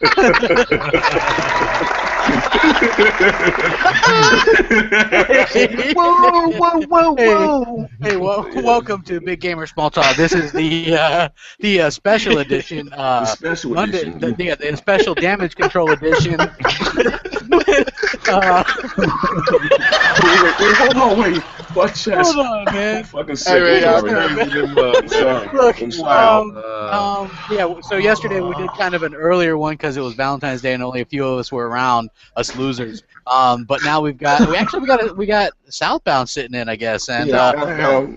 Whoa. Hey, welcome to Big Gamer Small Talk. This is the special edition, The special Monday, edition. the special damage control edition. Wait. Fuck chest. Hold on, man. Fucking sick. Sorry. Look, I'm sorry. yeah. So yesterday we did kind of an earlier one because it was Valentine's Day and only a few of us were around, us losers. But now we got Southbound sitting in, I guess, and and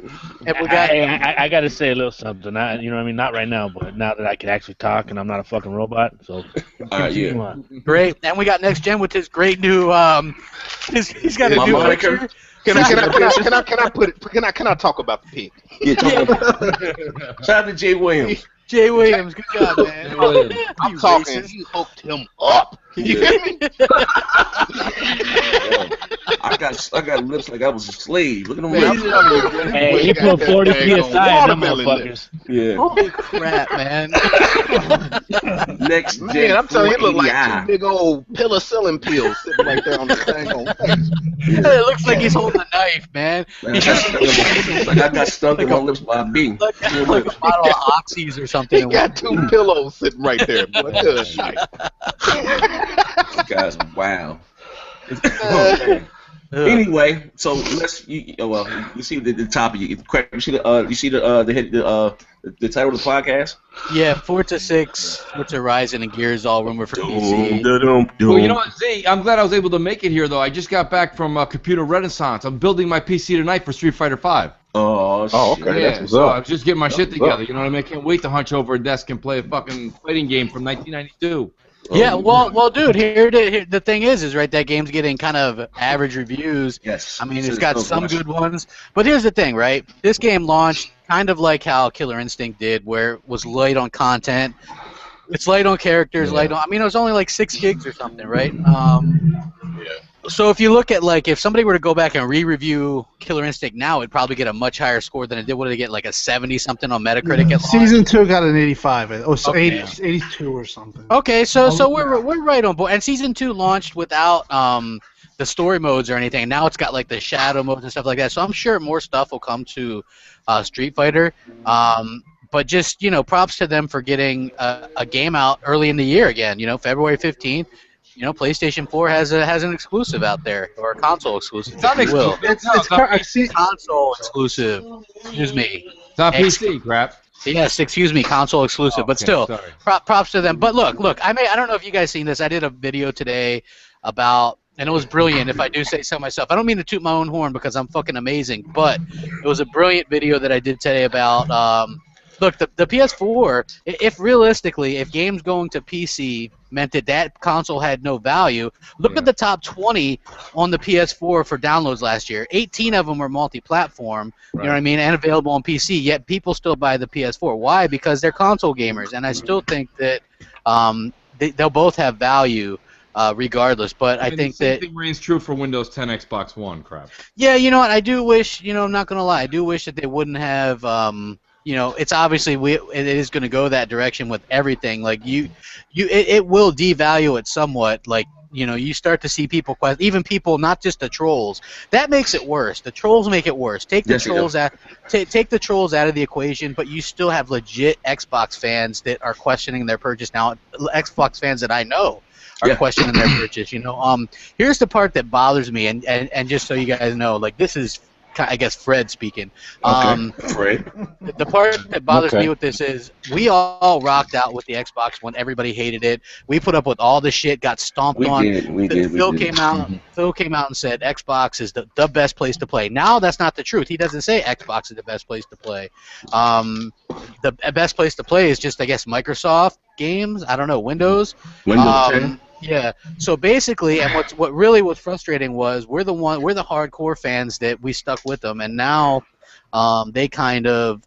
we got. I got to say a little something. You know what I mean? Not right now, but now that I can actually talk and I'm not a fucking robot. So continue on. Great, and we got Next Gen with his great new. He's got a new picture. Can I talk about the pig? Yeah, shout out to Jay Williams. Jay Williams, good job, man. I'm talking. He hooked him up. Yeah. I got lips like I was a slave. Look at them lips. Hey, he put 40 PSI in them motherfuckers. Yeah. Holy crap, man. Next Gen. Man, I'm telling you, it look like two big old penicillin pills sitting right there on the thing on face. It looks like he's holding a knife, man. I got stunk in my lips by a bee. Like a bottle of Oxys or something. He got two pillows sitting right there. Boy, good night. You guys, wow. Anyway, so you see the topic. You see the title of the podcast? Yeah, Forza 6, Forza Horizon, and Gears all rumored for PC. Well, you know what, Z? I'm glad I was able to make it here, though. I just got back from Computer Renaissance. I'm building my PC tonight for Street Fighter V. Oh, okay. Yeah, That's what's so up. I was just getting my shit together. You know what I mean? I can't wait to hunch over a desk and play a fucking fighting game from 1992. Yeah, well, dude, here the thing is right, that game's getting kind of average reviews. Yes. I mean, it's got some good ones, but here's the thing, right? This game launched kind of like how Killer Instinct did, where it was light on content. It's light on characters, light on. I mean, it was only like 6 gigs or something, right? So if you look at, like, if somebody were to go back and re-review Killer Instinct now, it'd probably get a much higher score than it did. What did it get, like a 70-something on Metacritic? At Season 2 got an 85. Oh, so Okay. 82 or something. Okay, so we're right on board. And Season 2 launched without the story modes or anything. Now it's got, like, the shadow modes and stuff like that. So I'm sure more stuff will come to Street Fighter. But just, props to them for getting a game out early in the year again. February 15th. PlayStation 4 has an exclusive out there, or a console exclusive. It's not exclusive. It's console exclusive. Excuse me. It's not PC, crap. Yes, excuse me, console exclusive. But still, sorry. props to them. But look. I don't know if you guys seen this. I did a video today about, and it was brilliant. If I do say so myself, I don't mean to toot my own horn because I'm fucking amazing. But it was a brilliant video that I did today about. Look, the PS4, if realistically, if games going to PC meant that console had no value, look at the top 20 on the PS4 for downloads last year. 18 of them were multi-platform, you know what I mean, and available on PC, yet people still buy the PS4. Why? Because they're console gamers, and I still think that they'll both have value regardless, but I think that... The same thing reigns true for Windows 10, Xbox One, crap. Yeah, you know what, I do wish, I'm not going to lie, I do wish that they wouldn't have... it's obviously it is going to go that direction with everything. Like it will devalue it somewhat. Like you start to see people question, even people, not just the trolls. That makes it worse. The trolls make it worse. Take the trolls out. Take the trolls out of the equation, but you still have legit Xbox fans that are questioning their purchase now. Xbox fans that I know are questioning their purchase. Here's the part that bothers me, and just so you guys know, like this is. I guess Fred speaking. Fred. The part that bothers me with this is we all rocked out with the Xbox when everybody hated it. We put up with all the shit, got stomped on. Phil came out and said Xbox is the best place to play. Now that's not the truth. He doesn't say Xbox is the best place to play. The best place to play is just, I guess, Microsoft games. I don't know, Windows 10. Yeah. So basically, and what really was frustrating was we're the hardcore fans that we stuck with them, and now they kind of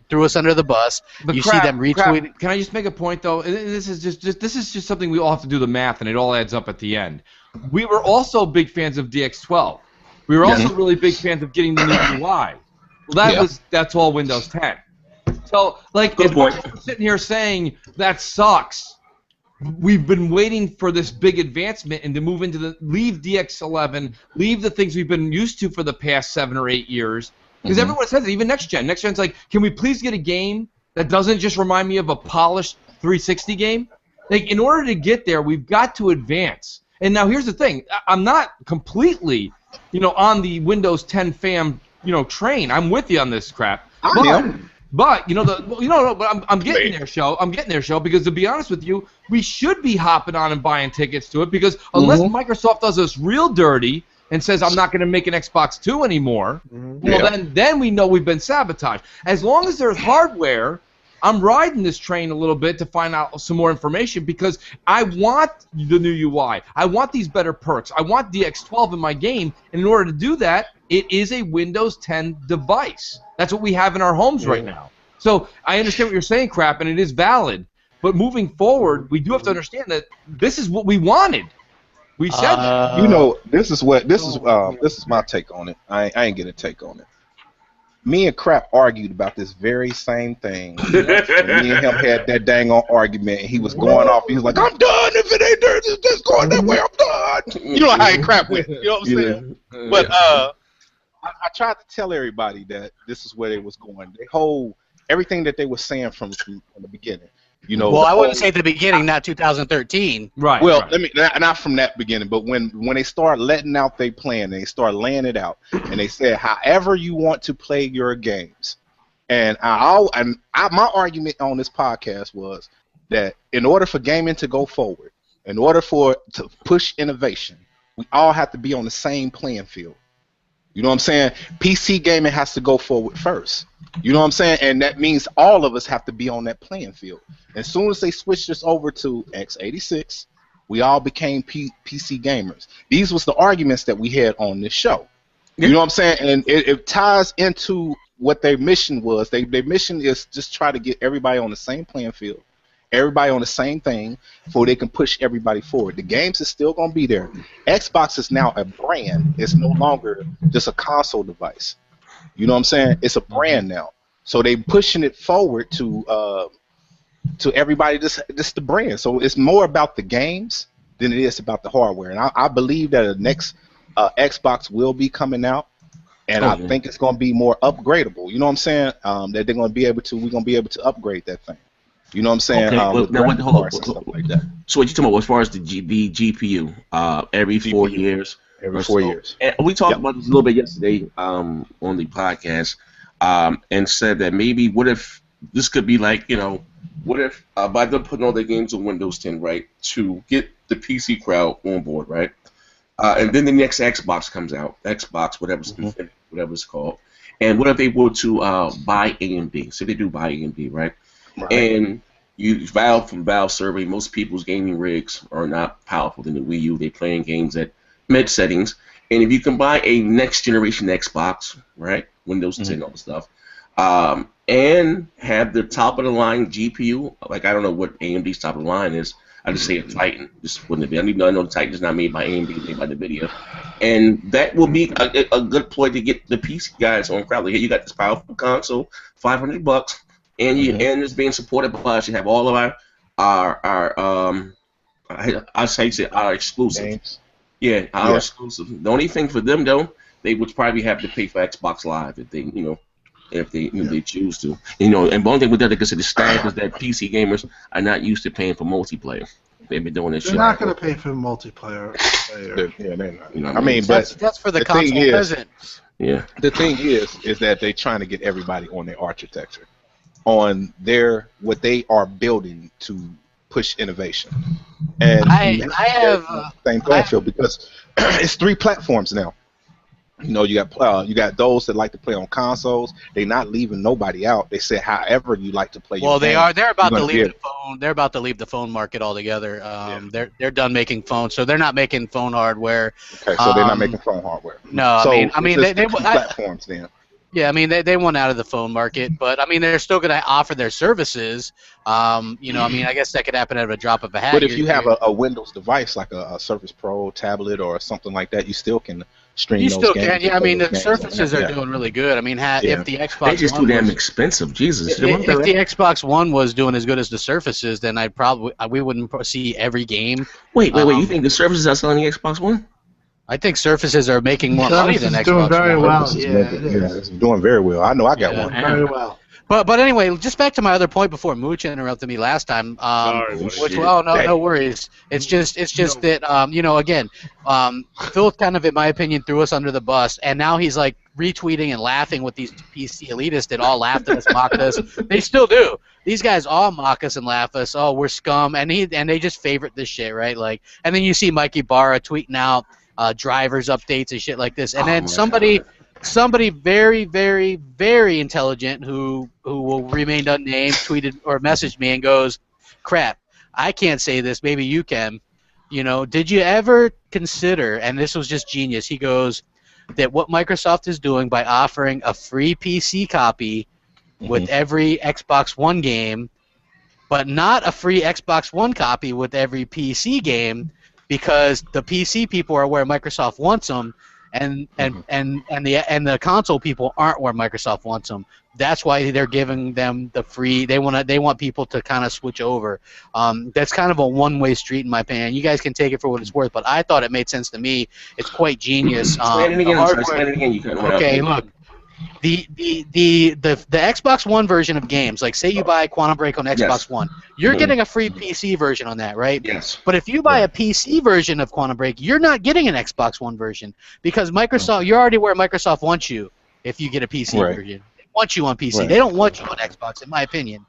threw us under the bus. But see them retweeting. Can I just make a point though? This is just something we all have to do the math, and it all adds up at the end. We were also big fans of DX12. We were also really big fans of getting the new UI. Well, that's all Windows 10. So, like, if we're sitting here saying that sucks, we've been waiting for this big advancement and to move into leave DX11, leave the things we've been used to for the past 7 or 8 years. Because everyone says it, even next gen. Next gen's like, can we please get a game that doesn't just remind me of a polished 360 game? Like, in order to get there, we've got to advance. And now here's the thing: I'm not completely, on the Windows 10 fam, train. I'm with you on this crap. But but I'm getting there, show. I'm getting there, show. Because to be honest with you, we should be hopping on and buying tickets to it. Because unless Microsoft does us real dirty and says I'm not going to make an Xbox 2 anymore, then we know we've been sabotaged. As long as there's hardware, I'm riding this train a little bit to find out some more information because I want the new UI. I want these better perks. I want DX12 in my game. And in order to do that, it is a Windows 10 device. That's what we have in our homes right now. So I understand what you're saying, Crap, and it is valid. But moving forward, we do have to understand that this is what we wanted. We said that. This is my take on it. I ain't gonna take on it. Me and Crap argued about this very same thing. Me and him had that dang on argument, and he was going off. He was like, "I'm done. If it ain't there, it's just going that way. I'm done." You know how Crap went. You know what I'm saying? But I tried to tell everybody that this is where they was going. Everything that they were saying from the beginning. Well, I wouldn't say the beginning, not 2013. Right. Well, right. let me not from that beginning, but when they start letting out their plan, they start laying it out, and they said, however you want to play your games. And my argument on this podcast was that in order for gaming to go forward, in order to push innovation, we all have to be on the same playing field. You know what I'm saying? PC gaming has to go forward first. You know what I'm saying? And that means all of us have to be on that playing field. As soon as they switched us over to x86, we all became PC gamers. These was the arguments that we had on this show. You know what I'm saying? And it ties into what their mission was. Their mission is just try to get everybody on the same playing field, everybody on the same thing, so they can push everybody forward. The games is still going to be there. Xbox is now a brand. It's no longer just a console device. You know what I'm saying? It's a brand now. So they pushing it forward to everybody, just the brand. So it's more about the games than it is about the hardware. And I believe that the next Xbox will be coming out, and I think it's going to be more upgradable. You know what I'm saying? That we're going to be able to upgrade that thing. You know what I'm saying? Okay, hold on. Stuff like that. So what you talking about as far as the GPU? Every 4 years. Every 4 years. And we talked about this a little bit yesterday on the podcast, and said that maybe what if this could be like, what if by them putting all their games on Windows 10, right, to get the PC crowd on board, right, and then the next Xbox comes out, whatever it's called, and what if they were to buy AMD? So they do buy AMD, right? And Valve survey, most people's gaming rigs are not powerful than the Wii U. They're playing games at mid settings. And if you can buy a next generation Xbox, right, Windows 10, all the stuff, and have the top of the line GPU, like I don't know what AMD's top of the line is. I just say a Titan. Just wouldn't it be? I don't even know the Titan is not made by AMD, it's made by NVIDIA. And that will be a good ploy to get the PC guys on crowd. Like, hey, you got this powerful console, $500. And and it's being supported by us. You have all of our exclusive. Games. Yeah, our exclusive. The only thing for them though, they would probably have to pay for Xbox Live if they choose to. And one thing with that, like I said, the stat is that PC gamers are not used to paying for multiplayer. They've been doing this. They're not going to pay for multiplayer. They're not. I mean, but that's for the console peasants. Yeah. The thing is that they're trying to get everybody on their architecture, on what they are building to push innovation. And I have same playing field because it's 3 platforms now. You got those that like to play on consoles. They're not leaving nobody out. They say however you like to play. Well, they are. They're about to leave the phone. They're about to leave the phone market altogether. They're done making phones, so they're not making phone hardware. Okay, so they're not making phone hardware. No, so I mean they platforms then. Yeah, I mean they went out of the phone market, but I mean they're still going to offer their services. I mean I guess that could happen at a drop of a hat. But if you have a Windows device like a Surface Pro tablet or something like that, you still can stream You those still games. can, yeah. I mean, the Games. Surfaces are Yeah. doing really good. I mean, if the They Xbox just too One damn was, expensive. Jesus. if the Xbox One was doing as good as the Surfaces, then we wouldn't see every game. Wait. You Um, think the services are selling the Xbox One? I think Surfaces are making more money Surface than is doing Xbox very One. well. This is Yeah, making- it is. it's doing very well. I know I got Yeah. one. Very well. But anyway, just back to my other point before Mooch interrupted me last time. Sorry, buddy. Which, Shit. well, no worries. It's just that again, Phil kind of, in my opinion, threw us under the bus, and now he's like retweeting and laughing with these PC elitists that all laughed at us, mocked us. They still do. These guys all mock us and laugh us. Oh, we're scum, and they just favorite this shit, right? Like, and then you see Mikey Barra tweeting out drivers updates and shit like this, and then somebody very, very, very intelligent who will remain unnamed tweeted or messaged me and goes, "Crap, I can't say this. Maybe you can. Did you ever consider?" And this was just genius. He goes, "that what Microsoft is doing by offering a free PC copy with every Xbox One game, but not a free Xbox One copy with every PC game, because the PC people are where Microsoft wants them." And the console people aren't where Microsoft wants them. That's why they're giving them the free. They want people to kind of switch over. That's kind of a one-way street in my opinion. You guys can take it for what it's worth, but I thought it made sense to me. It's quite genius. Explain it again. Explain it again. You couldn't. Okay, look. The Xbox One version of games, like say you buy Quantum Break on Xbox Yes. One, you're getting a free PC version on that, right? Yes. But if you buy a PC version of Quantum Break, you're not getting an Xbox One version because Microsoft, you're already where Microsoft wants you if you get a PC Right. version. They want you on PC. Right. They don't want you on Xbox, in my opinion.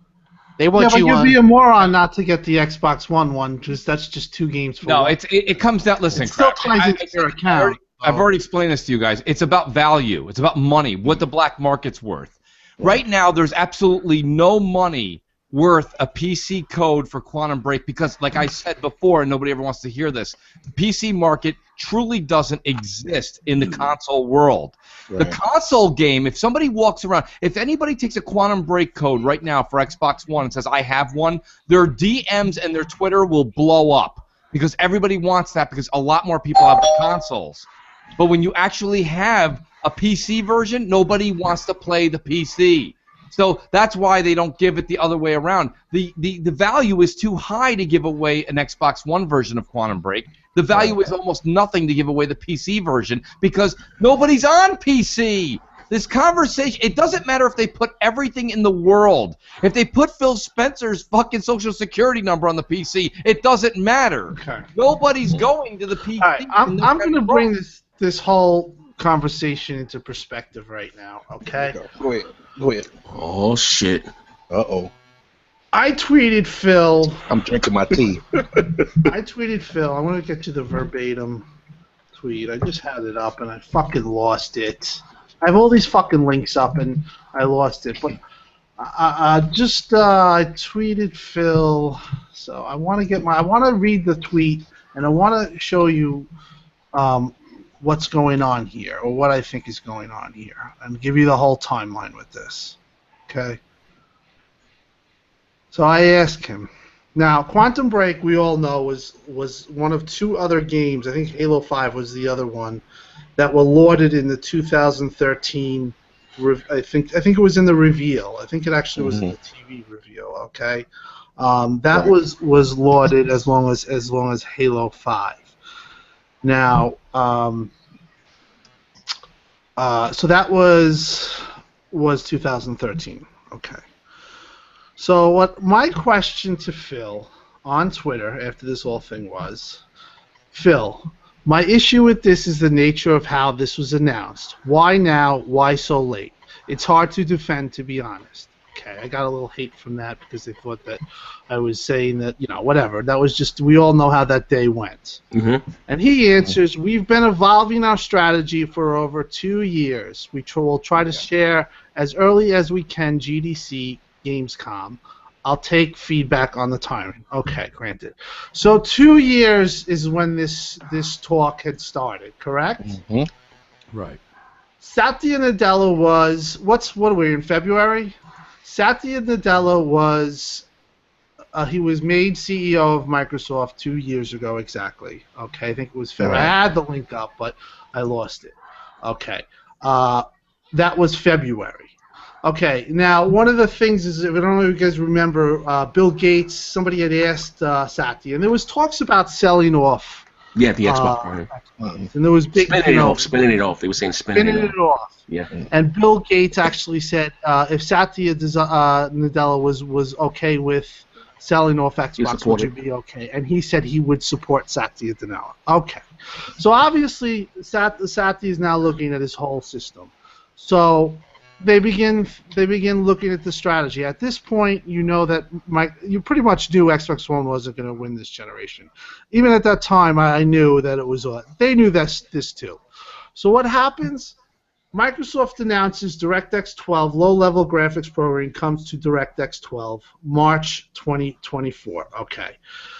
They Yeah, want but you you'd on. be a moron not to get the Xbox One because that's just 2 games for No, one. it comes down. Listen, It still crap, ties into your account. I've already explained this to you guys. It's about value. It's about money, what the black market's worth. Right now, there's absolutely no money worth a PC code for Quantum Break because, like I said before, and nobody ever wants to hear this, the PC market truly doesn't exist in the console world. The console game, if somebody walks around, if anybody takes a Quantum Break code right now for Xbox One and says, I have one, their DMs and their Twitter will blow up because everybody wants that because a lot more people have the consoles. But when you actually have a PC version, nobody wants to play the PC. So that's why they don't give it the other way around. The value is too high to give away an Xbox One version of Quantum Break. The value is almost nothing to give away the PC version because nobody's on PC. This conversation, it doesn't matter if they put everything in the world. If they put Phil Spencer's fucking social security number on the PC, it doesn't matter. Okay. Nobody's going to the PC. All right, I'm going to bring this whole conversation into perspective right now, okay? Go ahead. Oh shit. Uh-oh. I tweeted Phil. I'm drinking my tea. I tweeted Phil. I want to get to the verbatim tweet. I just had it up and I fucking lost it. I have all these fucking links up and I lost it. But I tweeted Phil. So I want to read the tweet and I want to show you what's going on here, or what I think is going on here, and give you the whole timeline with this. Okay? So I asked him. Now, Quantum Break, we all know, was one of 2 other games. I think Halo 5 was the other one that were lauded in the 2013. I think it was in the reveal. I think it actually was in the TV reveal. Okay, that was lauded as long as Halo 5. Now, so that was 2013. Okay. So what my question to Phil on Twitter after this whole thing was, Phil, my issue with this is the nature of how this was announced. Why now? Why so late? It's hard to defend, to be honest. Okay, I got a little hate from that because they thought that I was saying that, whatever. That was just, we all know how that day went. Mm-hmm. And he answers, we've been evolving our strategy for over 2 years. We'll try to share as early as we can GDC, Gamescom. I'll take feedback on the timing. Okay, granted. So 2 years is when this talk had started, correct? Mm-hmm. Right. Satya Nadella was, what are we, in February? Satya Nadella was, he was made CEO of Microsoft 2 years ago exactly. Okay, I think it was February. I had the link up, but I lost it. Okay. That was February. Okay. Now, one of the things is, I don't know if you guys remember, Bill Gates, somebody had asked Satya, and there was talks about selling off. Yeah, the Xbox partner. Xbox. And there was big, Spinning it off. They were saying spinning it off. Yeah. And Bill Gates actually said if Satya Nadella was okay with selling off Xbox, would you be okay? And he said he would support Satya Nadella. Okay. So obviously Satya is now looking at his whole system. So they begin looking at the strategy. At this point, you know that you pretty much knew Xbox One wasn't going to win this generation. Even at that time, I knew that it was. They knew this too. So what happens? Microsoft announces DirectX 12 low-level graphics programming comes to DirectX 12 March 2024. Okay,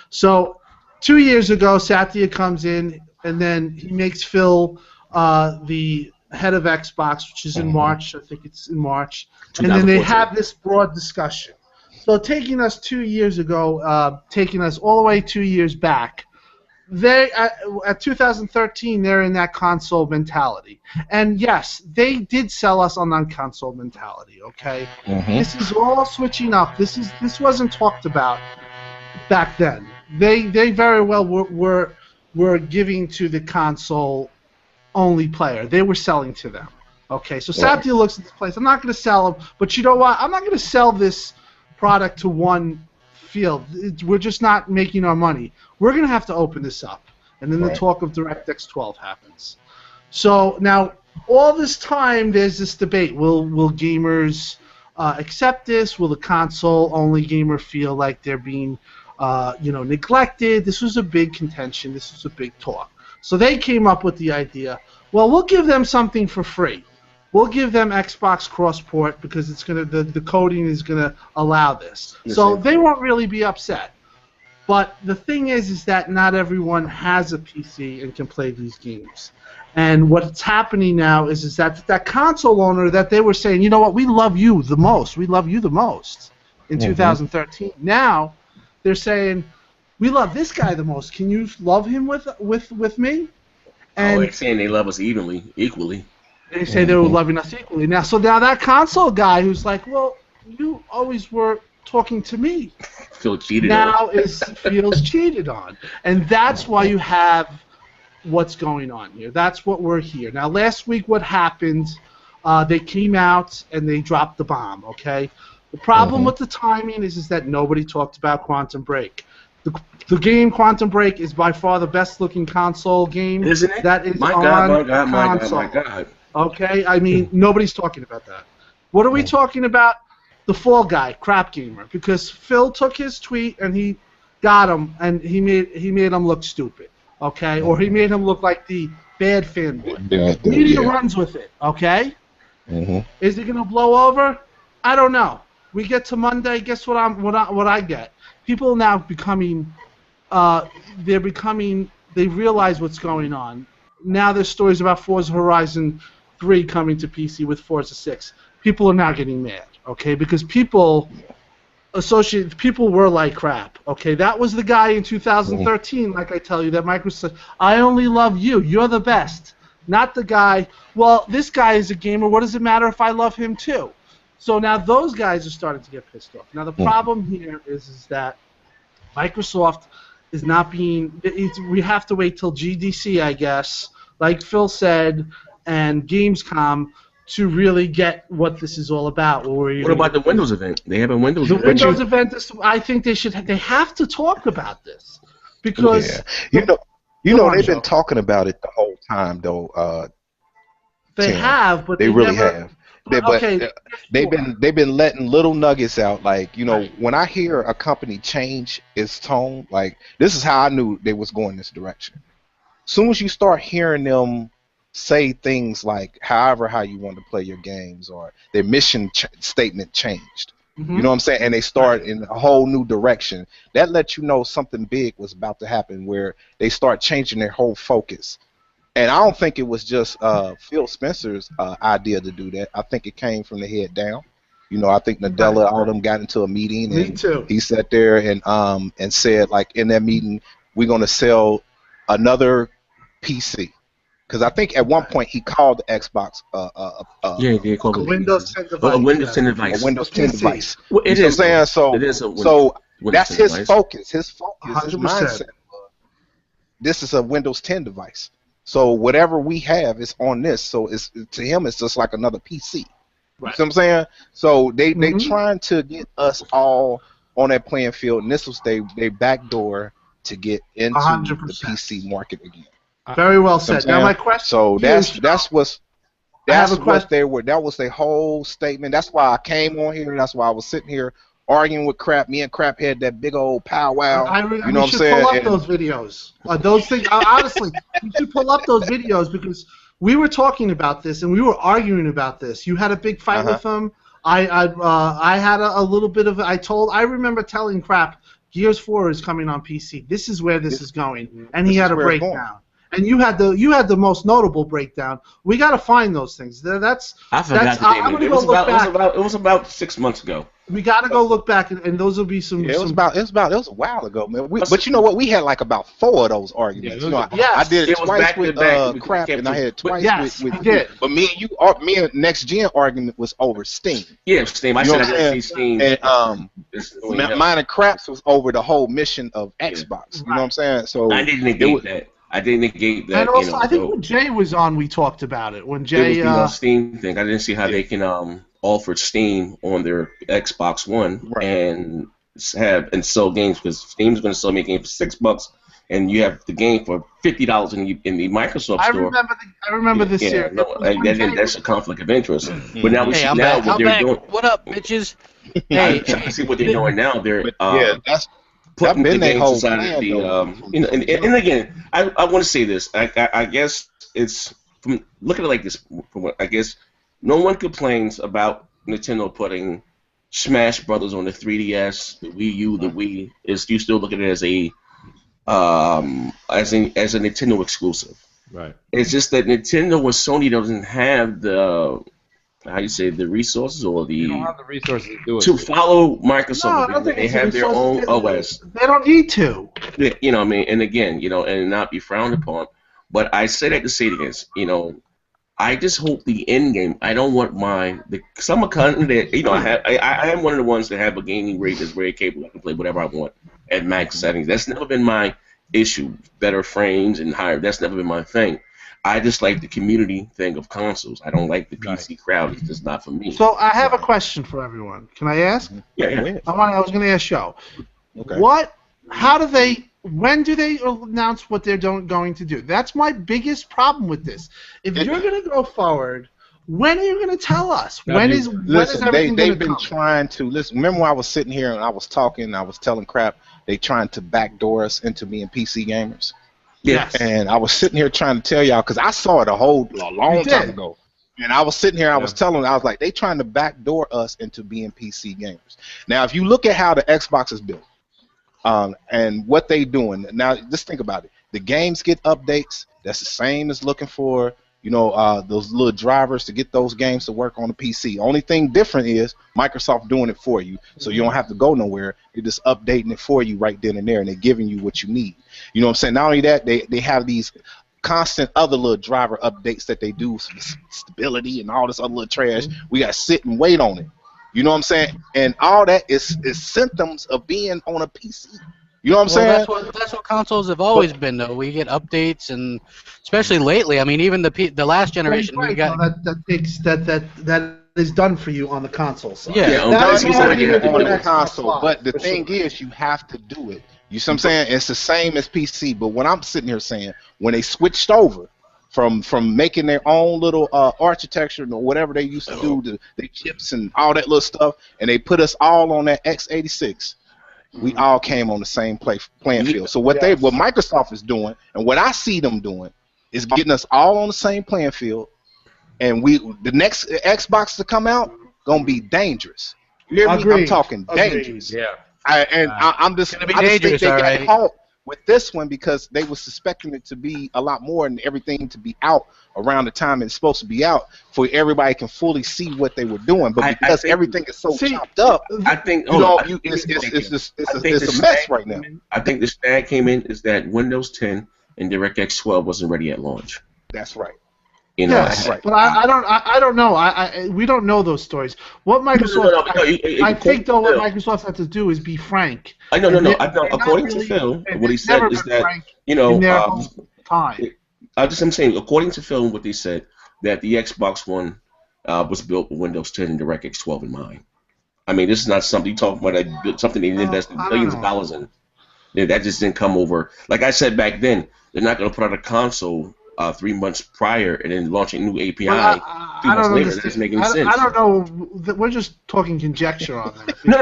so 2 years ago, Satya comes in and then he makes Phil the head of Xbox, which is in March. I think it's in March. And then they have this broad discussion. So taking us 2 years ago, taking us all the way 2 years back, they at 2013 they're in that console mentality. And yes, they did sell us on non-console mentality, okay? This is all switching up. This wasn't talked about back then. They very well were giving to the console only player. They were selling to them. Okay, so Satya looks at this place. I'm not going to sell them, but you know what? I'm not going to sell this product to one field. We're just not making our money. We're going to have to open this up. And then the talk of DirectX 12 happens. So now, all this time, there's this debate. Will gamers accept this? Will the console-only gamer feel like they're being neglected? This was a big contention. This was a big talk. So they came up with the idea, well, we'll give them something for free. We'll give them Xbox cross-port because it's gonna the coding is gonna allow this. So they won't really be upset. But the thing is that not everyone has a PC and can play these games. And what's happening now is that console owner that they were saying, you know what, we love you the most. We love you the most in 2013. Now they're saying, we love this guy the most. Can you love him with me? And they're saying they love us equally. They say they were loving us equally. Now that console guy who's like, well, you always were talking to me. Feel cheated now on. feels cheated on. And that's why you have what's going on here. That's what we're here. Now, last week what happened, they came out and they dropped the bomb, okay? The problem with the timing is that nobody talked about Quantum Break. The game Quantum Break is by far the best-looking console game. Isn't it? That is my God. Okay? I mean, nobody's talking about that. What are we talking about? The Fall Guy, Crap Gamer. Because Phil took his tweet and he got him, and he made him look stupid. Okay? Or he made him look like the bad fanboy. Media runs with it. Okay? Is it going to blow over? I don't know. We get to Monday, guess what I get? People now becoming, they realize what's going on. Now there's stories about Forza Horizon 3 coming to PC with Forza 6. People are now getting mad, okay? Because people were like crap, okay? That was the guy in 2013, like I tell you, that Microsoft, I only love you. You're the best. Not the guy, well, this guy is a gamer. What does it matter if I love him too? So now those guys are starting to get pissed off. Now the problem here is that Microsoft is not being. We have to wait till GDC, I guess, like Phil said, and Gamescom to really get what this is all about. What about the Windows event? They have a Windows event. The Windows event. I think they have to talk about this because you know they've been talking about it the whole time though. They have, but they really have. They've been letting little nuggets out, like, you know, when I hear a company change its tone, like, this is how I knew they was going this direction. As soon as you start hearing them say things like however how you want to play your games, or their mission statement changed, you know what I'm saying, and they start in a whole new direction, that lets you know something big was about to happen, where they start changing their whole focus. And I don't think it was just Phil Spencer's idea to do that. I think it came from the head down. You know, I think Nadella, all of them got into a meeting, and he sat there and said, like, in that meeting, we're going to sell another PC. because I think at one point he called the Xbox Yeah, they call A it Windows 10 device. a Windows 10 a device. Windows 10 PC. device. Well, You it see what I'm is. saying? So It is a so Windows that's 10 his device. focus. His 100%. mindset. This is a Windows 10 device. So whatever we have is on this. So it's to him, it's just like another PC. You Right. see what I'm saying? So they Mhm. trying to get us all on that playing field, and this was they backdoor to get into the 100%. PC market again. Very well You know what I'm said. Now saying? my question. So to you is, that's what's I have that's a what question. they were. That was their whole statement. That's why I came on here. That's why I was sitting here arguing with Crap. Me and Crap had that big old powwow. You know we what I'm should saying? pull up And- those videos. Those things. Honestly, we should pull up those videos because we were talking about this and we were arguing about this. You had a big fight with them. I had a little bit of. I remember telling Crap, Gears 4 is coming on PC. This is where this is going, and he this had is a where it's going. breakdown. And you had the most notable breakdown. We got to find those things. That's I forgot the name I'm of it. gonna go look back. It was about 6 months ago. We got to go look back, and those will be some. Yeah, it was a while ago, man. But you know what? We had like about 4 of those arguments. Yeah, You know, yes. I did it It was twice back to with back. Crap, and I had twice yes, with we did. But me and Next Gen argument was over Steam. Yeah, Steam. I You know said I what I'm didn't see Steam. And It's- mine and Craps was over the whole mission of Xbox. You know what I'm saying? So I didn't negate that. I didn't negate that. And also, you know, I think when Jay was on, we talked about it. When it Jay, was the Steam thing. I didn't see how they can offer Steam on their Xbox One and sell games, because Steam's going to sell me a game for $6, and you have the game for $50 in the Microsoft store. I remember this year. No, that's a conflict of interest. But now we see I'm now back. what I'm they're back. doing. What up, bitches? I Hey, see what they're doing now. They're that's putting been the their games whole inside plan, of the though. and again, I want to say this. I guess it's from look at it like this. From what I guess, no one complains about Nintendo putting Smash Brothers on the 3DS, the Wii U, the Wii. Is you still look at it as a Nintendo exclusive. Right. It's just that Nintendo and Sony doesn't have the the resources or You don't have the resources to do it. to follow No, Microsoft. I don't think They it's the have their own resources. OS. They don't need to. You know what I mean? And again, and not be frowned upon. But I say that to say this, I just hope the end game. I don't want because I'm a kind that I am one of the ones that have a gaming rate that's very capable. I can play whatever I want at max settings. That's never been my issue. Better frames and higher. That's never been my thing. I just like the community thing of consoles. I don't like the PC crowd. It's just not for me. So I have a question for everyone. Can I ask? Yeah. I was going to ask Joe. Okay. When do they announce what they're going to do? That's my biggest problem with this. If you're going to go forward, when are you going to tell us? When is everything they've going to been come? trying to listen. Remember when I was sitting here and I was talking, I was telling Crap, they trying to backdoor us into being PC gamers. Yes. And I was sitting here trying to tell y'all, because I saw it a long time ago. And I was sitting here, I was telling them, I was like, they trying to backdoor us into being PC gamers. Now, if you look at how the Xbox is built, and what they doing, now just think about it. The games get updates. That's the same as looking for, those little drivers to get those games to work on the PC. Only thing different is Microsoft doing it for you, so you don't have to go nowhere. They're just updating it for you right then and there, and they're giving you what you need. You know what I'm saying? Not only that, they have these constant other little driver updates that they do for stability and all this other little trash. We got to sit and wait on it. You know what I'm saying? And all that is symptoms of being on a PC. You know what I'm saying? That's what consoles have always been, though. We get updates, and especially lately. I mean, even the last generation, we got that is done for you on the console side. Yeah, That's on why you on do the Xbox console. Live, But the for thing sure. is, you have to do it. You see what I'm saying? It's the same as PC. But what I'm sitting here saying, when they switched over from making their own little architecture or whatever they used to do, the chips and all that little stuff, and they put us all on that x86, we all came on the same playing field. So what Microsoft is doing, and what I see them doing, is getting us all on the same playing field, and the next Xbox to come out gonna be dangerous. You hear me? I'm talking dangerous. Yeah. I'm just gonna be I just think dangerous, they all got right. caught with this one because they were suspecting it to be a lot more and everything to be out around the time it's supposed to be out for everybody can fully see what they were doing. But because everything is so chopped up, I think it's a mess right now. I think the snag came in is that Windows 10 and DirectX 12 wasn't ready at launch. That's right. You know, Yes, right. but I don't know. We don't know those stories. What Microsoft, I think though, what Microsoft has to do is be frank. No. They're According not to really, Phil, and what he they've never said is been that frank you know, in their whole time. I'm saying, according to Phil, what they said that the Xbox One was built with Windows 10 and DirectX 12 in mind. I mean, this is not something you talk about. Something they invested I don't billions of know. dollars in. That just didn't come over. Like I said back then, they're not going to put out a console 3 months prior and then launch a new API Well, 2 I months don't later. That understand. doesn't make any sense. I don't know. We're just talking conjecture on that. No.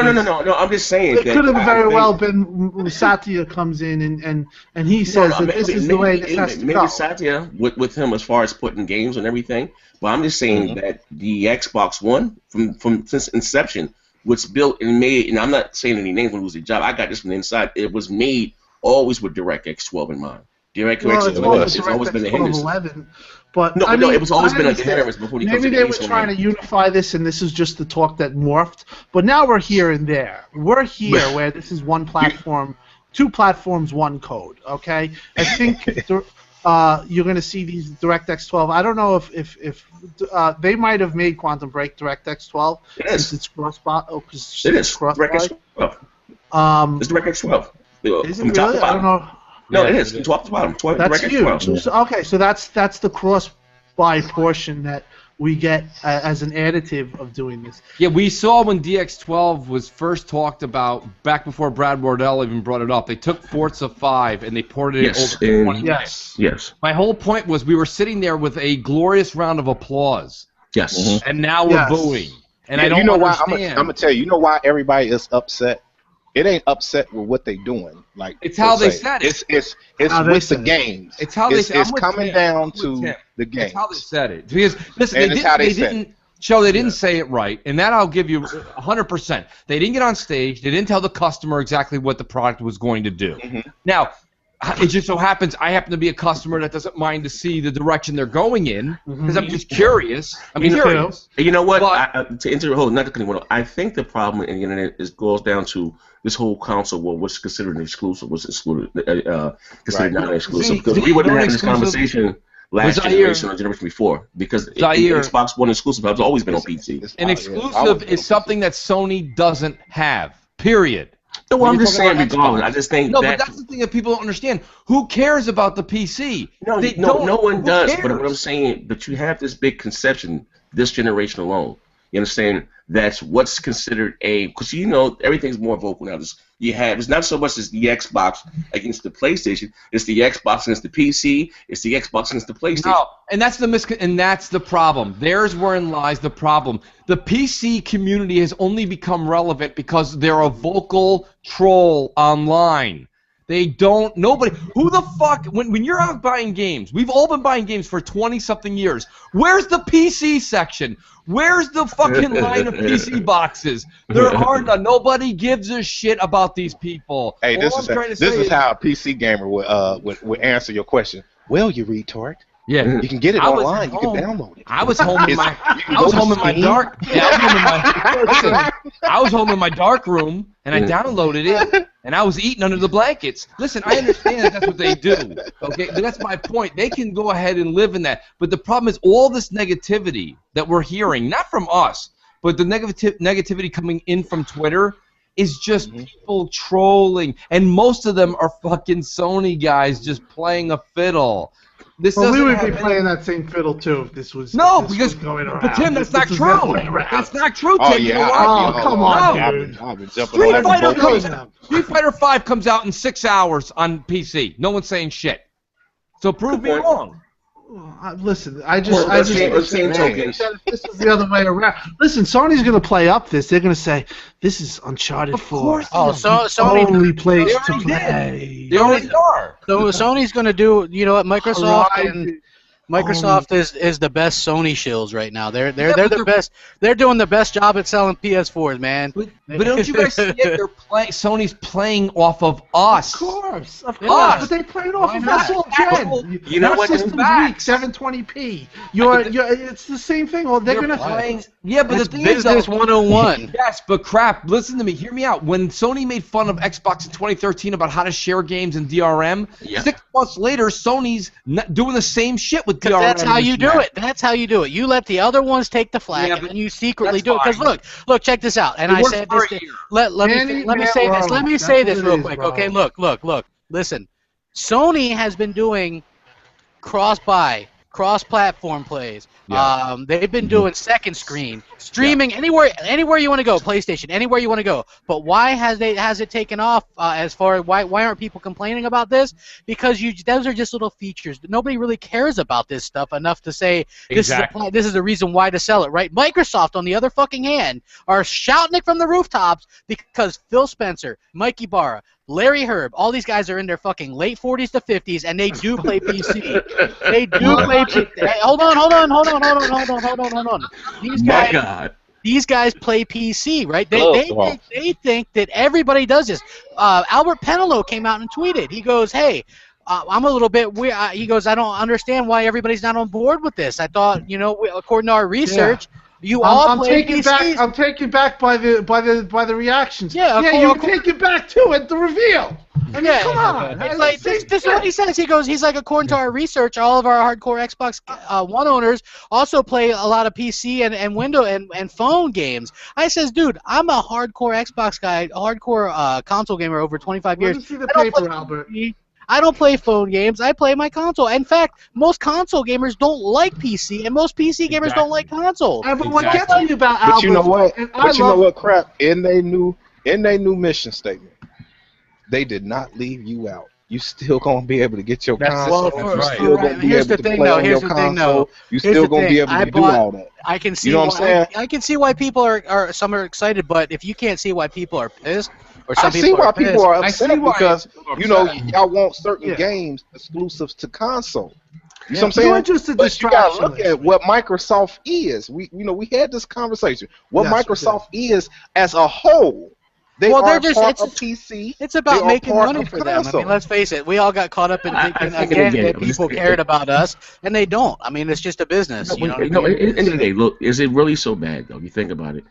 I'm just saying It that could have I very think, well been Satya comes in and he says that this is the way this has to maybe go. Satya with him as far as putting games and everything. But I'm just saying that the Xbox One from since inception was built and made, and I'm not saying any names will lose their job. I got this from the inside. It was made always with DirectX 12 in mind. DirectX 12 has always been a hindrance. 11, but No, I but no, mean, it was always I been a understand. hindrance before you come to Maybe the they were Ace trying One. to unify this, and this is just the talk that morphed. But now we're here and there. We're here where this is one platform, two platforms, one code. Okay, I think you're going to see these DirectX 12. I don't know if they might have made Quantum Break DirectX 12 since it's cross-buy. It is DirectX 12. It's DirectX 12. Is it really? I don't know. No, it is. Top to bottom. That's DirectX huge. 12. So, okay, so that's the cross-buy portion that we get as an additive of doing this. Yeah, we saw when DX12 was first talked about back before Brad Wardell even brought it up. They took Forza 5 and they ported it over to 20. Yes. My whole point was we were sitting there with a glorious round of applause. Yes. And now we're booing. And I don't understand. I'm gonna tell you. You know why everybody is upset? It ain't upset with what they doing. Like it's how they said it. It's with the games. It's how they said it. It's coming down to the games. It's how they said it. Because listen, they didn't say it right, and that I'll give you 100%. They didn't get on stage. They didn't tell the customer exactly what the product was going to do. Now, it just so happens I happen to be a customer that doesn't mind to see the direction they're going in because I'm just curious. Curious. You know what? To enter the whole, not to continue, I think the problem in the internet goes down to this whole console war. What's considered an exclusive? What's excluded? Considered not an exclusive? Because we wouldn't have this conversation last generation or generation before. Because Xbox One exclusive has always been on PC. An exclusive is something that Sony doesn't have. Period. No, well, I'm just saying regardless. I just think but that's the thing that people don't understand. Who cares about the PC? No one does. But what I'm saying, but you have this big conception, this generation alone. You understand? That's what's considered because everything's more vocal now. It's not so much as the Xbox against the PlayStation. It's the Xbox against the PC. It's the Xbox against the PlayStation. No, and that's the problem. There's wherein lies the problem. The PC community has only become relevant because they're a vocal troll online. Who the fuck, when you're out buying games, we've all been buying games for 20-something years. Where's the PC section? Where's the fucking line of PC boxes? There are none. Nobody gives a shit about these people. Hey, this is how a PC gamer would answer your question. Well, you retard. Yeah, you can get it online. You can download it. I was home in my dark room, and I downloaded it, and I was eating under the blankets. Listen, I understand that's what they do. Okay, but that's my point. They can go ahead and live in that. But the problem is all this negativity that we're hearing, not from us, but the negativity coming in from Twitter is just people trolling, and most of them are fucking Sony guys just playing a fiddle. We would be playing that same fiddle too if this was going around. But Tim, that's not true. That's not true, Tim. Oh yeah, come on, dude. Street Fighter 5 comes out in 6 hours on PC. No one's saying shit. So prove me wrong. Listen, I just think if this is the other way around. Listen, Sony's going to play up this. They're going to say this is Uncharted 4. Sony only place to play. They already are. So Sony's going to do, what Microsoft is the best Sony shills right now. They're the best. They're doing the best job at selling PS4s, man. But don't you guys see it? Sony's playing off of us. Of course. But they played off of us all gen. You know what? System's weak, 720p. It's the same thing. Well, they're gonna play. Yeah, but the thing is, business 101. Yes, but crap. Listen to me. Hear me out. When Sony made fun of Xbox in 2013 about how to share games in DRM, 6 months later, Sony's doing the same shit with Because that's how you do it. That's how you do it. You let the other ones take the flack, and then you secretly do it. Because look, check this out. And I said this. Let me say this. Let me say this real quick. Okay, look. Listen, Sony has been doing cross-buy, cross-platform plays. Yeah. They've been doing second screen, streaming anywhere you want to go, PlayStation, anywhere you want to go. But why has it taken off? As far as why aren't people complaining about this? Because those are just little features. Nobody really cares about this stuff enough to say this is a reason why to sell it, right? Microsoft, on the other fucking hand, are shouting it from the rooftops because Phil Spencer, Mikey Barra, Larry Herb, all these guys are in their fucking late 40s to 50s, and they do play PC. They do play PC. Hey, hold on. These guys play PC, right? They think that everybody does this. Albert Penelo came out and tweeted. He goes, "Hey, I'm a little bit weird." He goes, "I don't understand why everybody's not on board with this. I thought, according to our research." Yeah. You all play PCs. I'm taken back by the reactions. Yeah, you take it back too at the reveal. I mean, come on. It's like, this is what he says. He's like, according to our research, all of our hardcore Xbox One owners also play a lot of PC and window and phone games. I says, dude, I'm a hardcore Xbox guy, a hardcore console gamer over 25 years. Let me see the paper, Albert. I don't play phone games. I play my console. In fact, most console gamers don't like PC, and most PC gamers don't like console. But what gets me about Albert, but you know what? You know what? Crap. In their new mission statement, they did not leave you out. You still gonna be able to get your console. Here's the thing, though. You still gonna be able to do all that. I can see. You know what I'm saying? I can see why people are some are excited, but if you can't see why people are pissed. I see why people are upset because y'all want certain games exclusives to console. You know what I'm saying? You're just a but you gotta look at what Microsoft is. We had this conversation. What Microsoft is as a whole. They're just part of PC. It's about making money for them. I mean, let's face it. We all got caught up in thinking again that people cared about us, and they don't. I mean, it's just a business. At the end of the day, look, is it really so bad though? You think about it.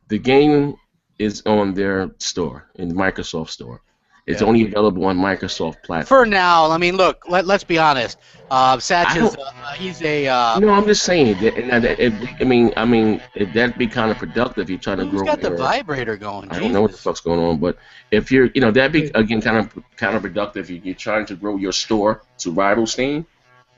The game is on their store, in Microsoft store. It's only available on Microsoft platform. For now, I mean, look, let's be honest. Satch is he's a. No, I'm just saying. I mean, that'd be kind of productive. You're trying to grow. Who's got the vibrator going? I don't know what the fuck's going on, but if you're, that'd be again kind of counterproductive. You're trying to grow your store to rival Steam,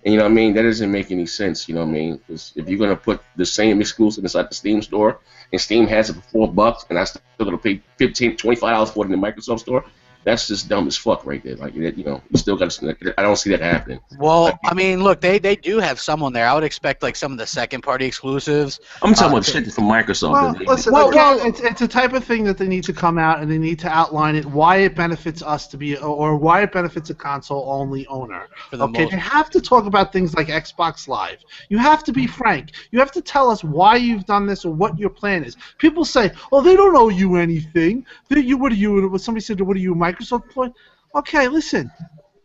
and you know what I mean. That doesn't make any sense. You know what I mean? Because if you're gonna put the same exclusive inside the Steam store, and Steam has it for $4, and I'm still gonna pay $15, $25 for it in the Microsoft store. That's just dumb as fuck right there. Like, you still got to. I don't see that happening. Well, I mean, look, they do have some on there. I would expect like some of the second-party exclusives. I'm talking about shit from Microsoft. Well, listen, it's a type of thing that they need to come out and they need to outline it, why it benefits us to be, or why it benefits a console-only owner. Okay, they have to talk about things like Xbox Live. You have to be frank. You have to tell us why you've done this or what your plan is. People say, "Oh, they don't owe you anything." What are you? Somebody said, "What are you, Microsoft employee?" Okay, listen.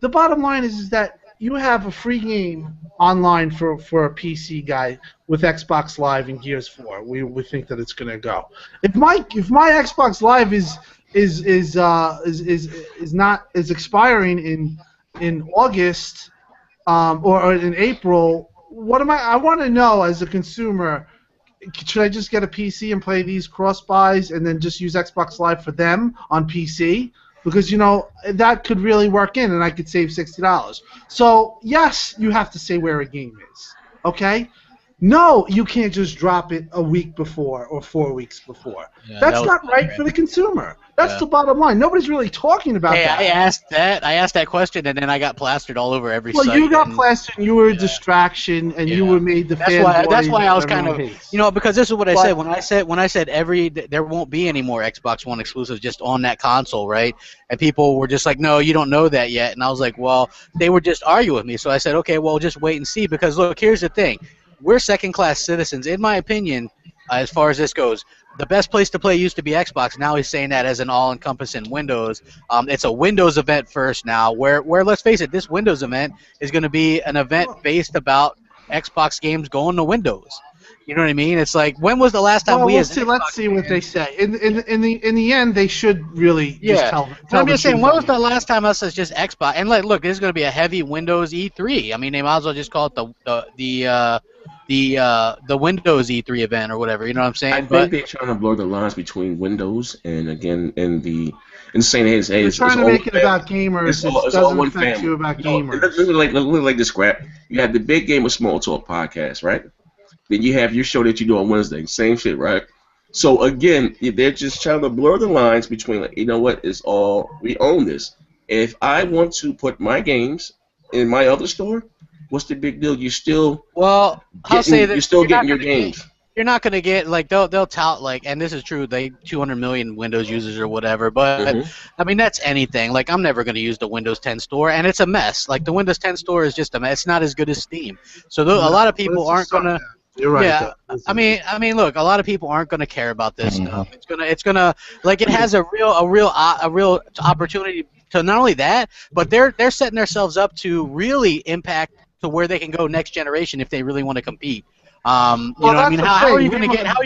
The bottom line is that you have a free game online for a PC guy with Xbox Live and Gears 4. We think that it's going to go. If my Xbox Live is expiring in August or in April, what am I want to know as a consumer? Should I just get a PC and play these cross buys and then just use Xbox Live for them on PC? Because, that could really work in and I could save $60. So, yes, you have to say where a game is. Okay? No, you can't just drop it a week before or 4 weeks before. Yeah, that's not right for the consumer. That's the bottom line. Nobody's really talking about that. I asked that question, and then I got plastered all over every site. Well, you got plastered, and you were a distraction, and you were made the fan. That's why I was kind of, because this is what I said. When I said there won't be any more Xbox One exclusives just on that console, right? And people were just like, no, you don't know that yet. And I was like, well, they were just arguing with me. So I said, okay, well, just wait and see. Because, look, here's the thing. We're second-class citizens. In my opinion, as far as this goes, the best place to play used to be Xbox. Now he's saying that as an all-encompassing Windows. It's a Windows event first now, where let's face it, this Windows event is going to be an event based about Xbox games going to Windows. You know what I mean? It's like, when was the last time Well, we we'll as see. Xbox Let's see what they fans- say. In the end, they should really just Yeah. tell But I'm the just saying, truth when on was the it. last time us as just Xbox? And like, look, this is going to be a heavy Windows E3. I mean, they might as well just call it the Windows E3 event or whatever. You know what I'm I saying? think But they're trying to blur the lines between Windows and again and the and saying hey, They're it's trying to all make one it family. about gamers. It It's all doesn't one affect family. you about You know, gamers. look like this crap. You have the Big Game of Small Talk podcast, right? Then you have your show that you do on Wednesday. Same shit, right? So again, they're just trying to blur the lines between, like, you know what, it's all, we own this. If I want to put my games in my other store, what's the big deal? well, I'll say You're this: still getting your games. you're not gonna get like they'll tout like, and this is true. They 200 million Windows users or whatever. But Hmm. I mean, that's anything. Like, I'm never gonna use the Windows 10 store, and it's a mess. Like, the Windows 10 store is just a mess. It's not as good as Steam. So a lot of people Let's aren't just start gonna. that. You're right. Yeah, I mean, look, a lot of people aren't going to care about this stuff. It's gonna, like, it has a real opportunity to not only that, but they're setting themselves up to really impact to where they can go next generation if they really want to compete. You Well, know, what I mean, that's the how are thing.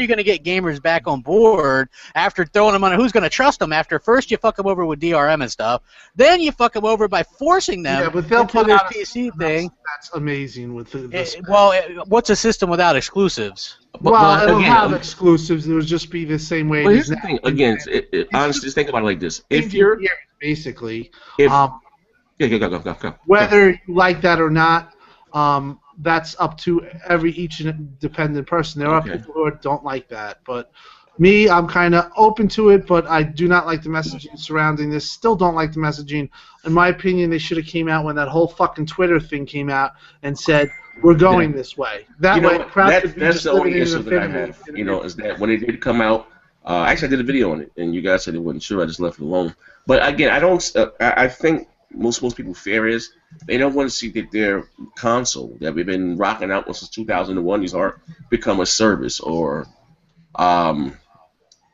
you going to get gamers back on board after throwing them on? Who's going to trust them after first you fuck them over with DRM and stuff, then you fuck them over by forcing them Yeah, but they'll into put this out a PC thing. That's amazing with this. What's a system without exclusives? Well, it'll again, have exclusives. It'll just be the same way Well, it here's is the now. thing. Again, honestly, just think about it like this. If Same you're, years, basically, if um, yeah, go. whether you like that or not, that's up to each independent person. There are Okay. people who don't like that, but me, I'm kind of open to it. But I do not like the messaging surrounding this. Still don't like the messaging. In my opinion, they should have came out when that whole fucking Twitter thing came out and said we're going this way. That You know way, what? crowd could be That's just the living only in issue an that I infinity. have. You know, is that when it did come out, actually I did a video on it, and you guys said it wasn't sure. I just left it alone. But again, I don't. I think most people fear is they don't want to see that their console that we've been rocking out since 2001 these are become a service or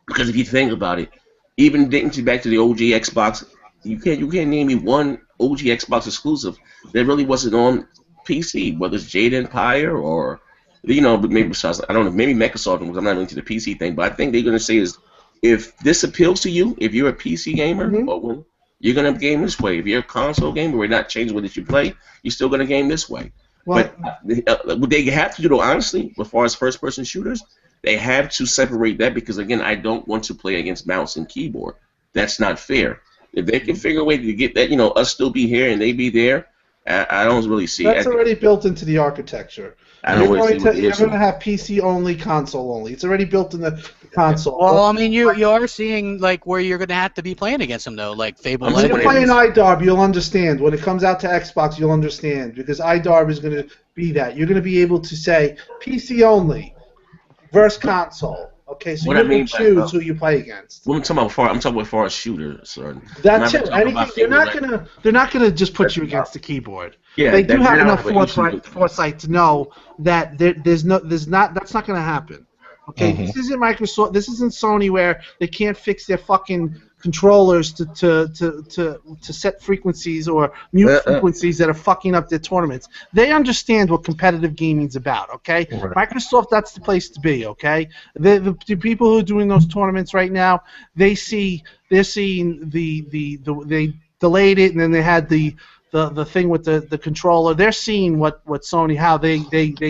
because if you think about it, even dating back to the OG Xbox, you can't name me one OG Xbox exclusive that really wasn't on PC, whether it's Jade Empire or but maybe besides, I don't know, maybe Microsoft, because I'm not into the PC thing, but I think they're gonna say is if this appeals to you, if you're a PC gamer, Mhm. or when you're gonna game this way. If you're a console gamer, we're not changing what you play. You're still gonna game this way. Well, But what they have to do, though, honestly, as far as first-person shooters, they have to separate that because, again, I don't want to play against mouse and keyboard. That's not fair. If they can figure a way to get that, us still be here and they be there, I don't really see. that's already built into the architecture. I don't really see what the You're issue. going to have PC only, console only. It's already built in the console. Well, I mean, you are seeing like where you're going to have to be playing against them though, like Fable I'm when just you're Legends. playing iDarb, you'll understand. When it comes out to Xbox, you'll understand because iDarb is going to be that. You're going to be able to say PC only versus console. Okay, so What you I mean can by, choose who you play against. I'm talking about as far as shooters, sir. That's I'm it. not talking Anything, about they're not gonna just put you against the keyboard. Yeah, They do have enough foresight. foresight to know that that's not gonna happen. Okay, this isn't Microsoft. This isn't Sony where they can't fix their fucking controllers to set frequencies or mute frequencies that are fucking up their tournaments. They understand what competitive gaming's about. Okay, Microsoft, that's the place to be. Okay, the people who are doing those tournaments right now, they're seeing they delayed it and then they had the thing with the controller. They're seeing what Sony, how they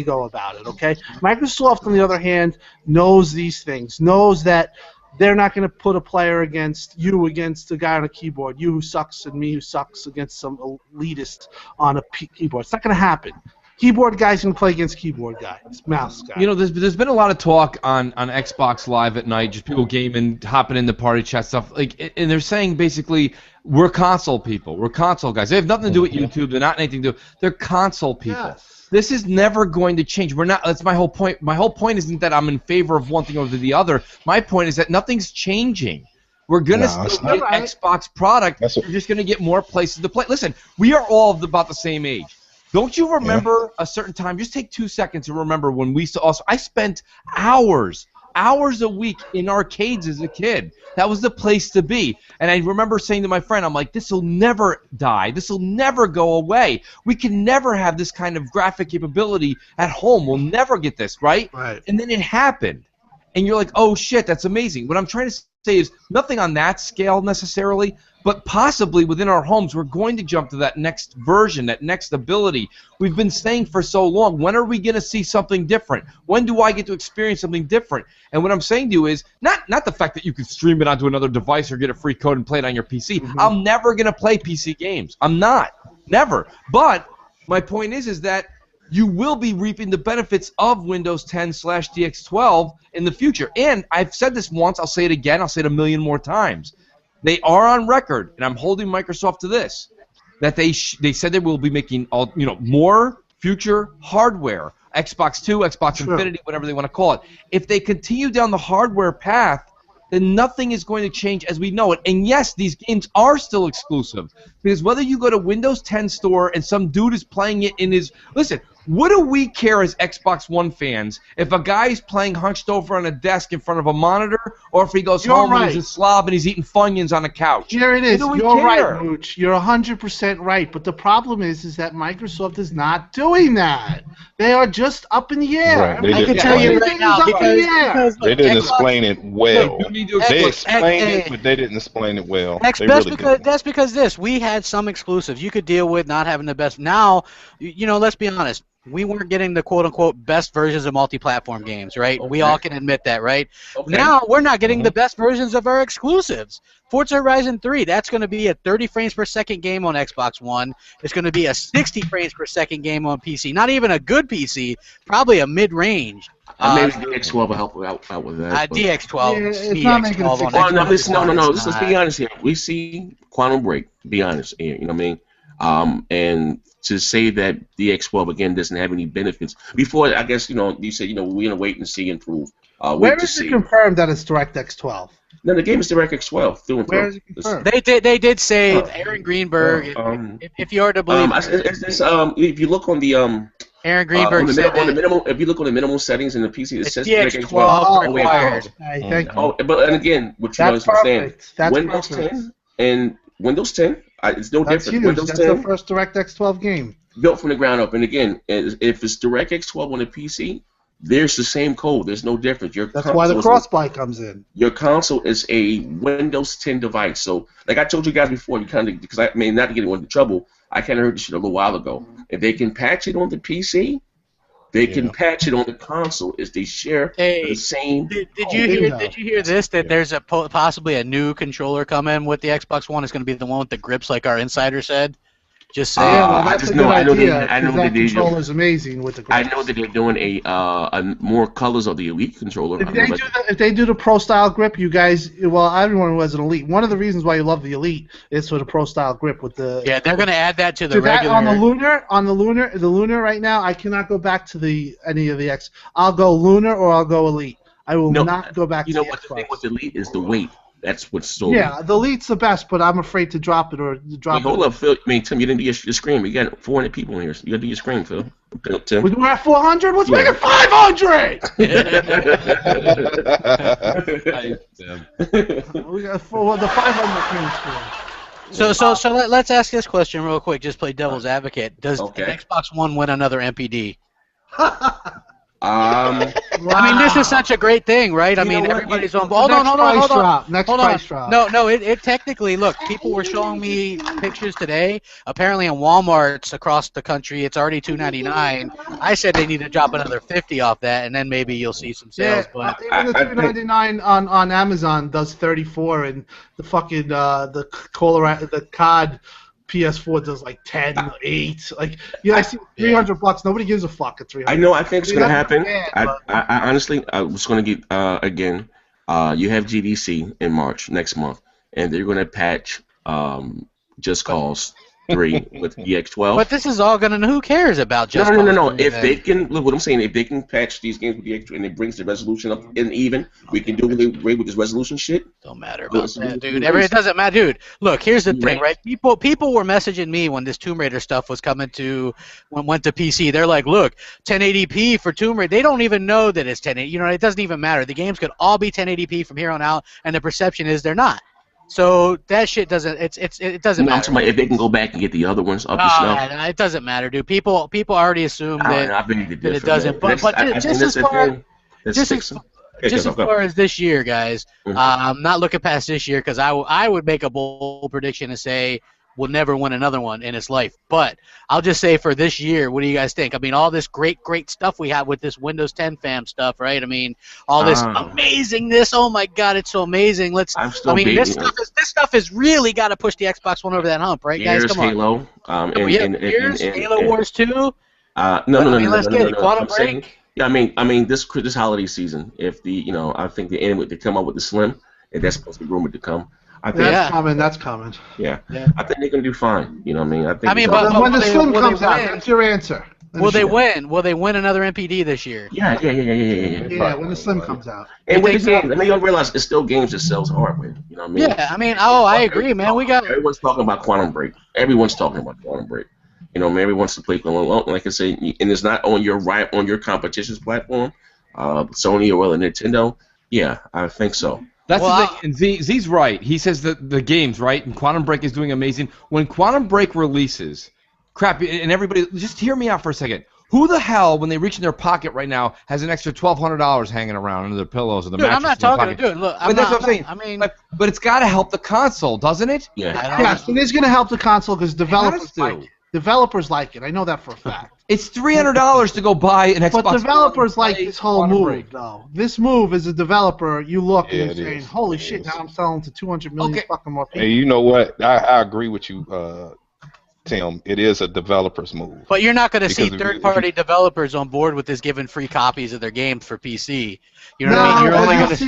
go about it, okay? Microsoft, on the other hand, knows these things, knows that they're not going to put a player against a guy on a keyboard, you who sucks and me who sucks against some elitist on a keyboard. It's not going to happen. Keyboard guy's going to play against keyboard guy. It's mouse guy. You know, there's been a lot of talk on Xbox Live at night, just people gaming, hopping in the party chat stuff, and they're saying basically we're console people, we're console guys. They have nothing to do with YouTube. They're not anything to do. They're console people. Yes. This is never going to change. We're not. That's my whole point. My whole point isn't that I'm in favor of one thing over the other. My point is that nothing's changing. We're gonna still get Xbox product. You're just gonna get more places to play. Listen, we are all about the same age. Don't you remember a certain time? Just take 2 seconds to remember when we saw. I spent hours hours a week in arcades as a kid. That was the place to be. And I remember saying to my friend, I'm like, this will never die. This will never go away. We can never have this kind of graphic capability at home. We'll never get this, right? Right. And then it happened. And you're like, oh, shit, that's amazing. What I'm trying to say is nothing on that scale necessarily, but possibly within our homes, we're going to jump to that next version, that next ability. We've been saying for so long, when are we going to see something different? When do I get to experience something different? And what I'm saying to you is not the fact that you can stream it onto another device or get a free code and play it on your PC. Mm-hmm. I'm never going to play PC games. I'm not. Never. But my point is that you will be reaping the benefits of Windows 10/DX12 in the future. And I've said this once, I'll say it again, I'll say it a million more times. They are on record, and I'm holding Microsoft to this, that they said they will be making more future hardware, Xbox 2, Xbox Infinity, whatever they want to call it. If they continue down the hardware path, then nothing is going to change as we know it. And yes, these games are still exclusive. Because whether you go to Windows 10 store and some dude is playing it in his... Listen, what do we care as Xbox One fans if a guy's playing hunched over on a desk in front of a monitor or if he goes home and he's a slob and he's eating Funyuns on a couch? Here it is. You're right, Mooch. You're 100% right. But the problem is that Microsoft is not doing that. They are just up in the air. Right. I can tell you right now because they didn't explain it well. They explained it, but they didn't explain it well. That's because this. We had some exclusives you could deal with not having the best. Now, let's be honest. We weren't getting the quote-unquote best versions of multi-platform games, right? Okay. We all can admit that, right? Okay. Now we're not getting the best versions of our exclusives. Forza Horizon 3, that's going to be a 30 frames per second game on Xbox One. It's going to be a 60 frames per second game on PC. Not even a good PC, probably a mid-range. Maybe DX12 will help out with that. DX12. It's not making no. Let's be honest here. We see Quantum Break, to be honest here. You know what I mean? And to say that DX12 again doesn't have any benefits before, I guess you said we're gonna wait and see and prove. Where is it confirmed that it's DirectX 12? No, the game is DirectX 12 through and through. Where is it confirmed? They did say Aaron Greenberg. If you are to believe, if you look on the Aaron Greenberg said on the minimal. If you look on the minimal settings in the PC, it says DX12 12 required. Thank you. But again, what you understand, Windows 10 and Windows 10. It's no That's different. Huge. Windows That's 10 the first DirectX 12 game. built from the ground up. And again, if it's DirectX 12 on a PC, there's the same code. There's no difference. That's why the cross-buy comes in. Your console is a Windows 10 device. So, like I told you guys before, you kind of not to get anyone in trouble. I kind of heard this shit a little while ago. If they can patch it on the PC, they can patch it on the console. Is they share the same. Did you hear this? That there's possibly a new controller coming with the Xbox One. It's going to be the one with the grips, like our insider said. Just saying. That's a good idea. I know that controller is amazing with the grips. I know that they're doing a more colors of the Elite controller. If they do the Pro Style grip, you guys, everyone who has an Elite, one of the reasons why you love the Elite is for the Pro Style grip with the. Yeah, they're going to add that to the regular. On the Lunar right now, I cannot go back to any of the X. I'll go Lunar or I'll go Elite. I will not go back to the Xbox. The thing with Elite is the weight. That's what's so. Yeah, the Elite's the best, but I'm afraid to drop it or drop it. Hold up, Phil. Tim, you didn't do your screen. We got 400 people in here. So you got to do your screen, Phil. Tim. We're at 400. Let's make it 500. We got the 500 screen. So let's ask this question real quick. Just play devil's advocate. Does Xbox One win another MPD? Wow. I mean, this is such a great thing, right? I mean, everybody's on. Hold on. Next price drop. No. It technically, look, people were showing me pictures today. Apparently, in Walmarts across the country, it's already $2.99. I said they need to drop another $50 off that, and then maybe you'll see some sales. But even the $2.99 on Amazon does $34, and the fucking the COD PS4 does like 10, 8. Like, I see $300. Nobody gives a fuck at $300. I know. I think it's gonna happen. I honestly, I was gonna get again. You have GDC in March next month, and they're gonna patch Just Cause 3 with DX12. But this is all gonna. Who cares about just? No. If they can, look what I'm saying. If they can patch these games with DX and it brings the resolution up and even, we can do away with this resolution shit. Don't matter about that, dude. It doesn't matter, dude. Look, here's the thing, right? People were messaging me when this Tomb Raider stuff was coming went to PC. They're like, look, 1080p for Tomb Raider. They don't even know that it's 1080. You know, it doesn't even matter. The games could all be 1080p from here on out, and the perception is they're not. So that shit doesn't. It doesn't matter. If they can go back and get the other ones up to snuff. No, it doesn't matter, dude. People already assume that it doesn't. But just as far as this year, guys, not looking past this year, because I would make a bold prediction and say we'll never win another one in its life. But I'll just say for this year, what do you guys think? I mean, all this great stuff we have with this Windows 10 fam stuff, right? I mean, all this amazingness. Oh my God, it's so amazing. This stuff has really got to push the Xbox One over that hump, right, guys? Come on. Halo. Halo Wars 2. No. Let's get it. Quantum Break. Yeah, I mean, this holiday season, if I think the end they come up with the Slim, and that's supposed to be rumored to come. I think that's coming. Yeah. I think they're gonna do fine. You know what I mean? But when the Slim comes out, that's your answer. Will they win? Will they win another MPD this year? Yeah. Yeah, when the Slim comes out. And with the games, you don't realize it's still games that sells hardware. You know what I mean? Yeah, I mean, I agree, man. Everyone's talking about Quantum Break. Everyone's talking about Quantum Break. You know, everyone wants to play. Like I say, and it's not on your competition's platform, Sony or Nintendo. Yeah, I think so. That's the thing. And Z's right. He says that the games, right? And Quantum Break is doing amazing. When Quantum Break releases, and everybody, just hear me out for a second. Who the hell, when they reach in their pocket right now, has an extra $1,200 hanging around under their pillows or the mattress? I'm not talking to dude. Look, that's what I'm saying. I mean, but it's got to help the console, doesn't it? Yeah. Yes, it is going to help the console because developers like it. Developers like it. I know that for a fact. It's $300 to go buy an Xbox. But developers like this whole move, though. This move, as a developer, you look and you're saying, "Holy shit! Now I'm selling to 200 million fucking more people." Hey, you know what? I agree with you, Tim. It is a developer's move. But you're not going to see third-party developers on board with this giving free copies of their games for PC. You know what I mean? You're only going to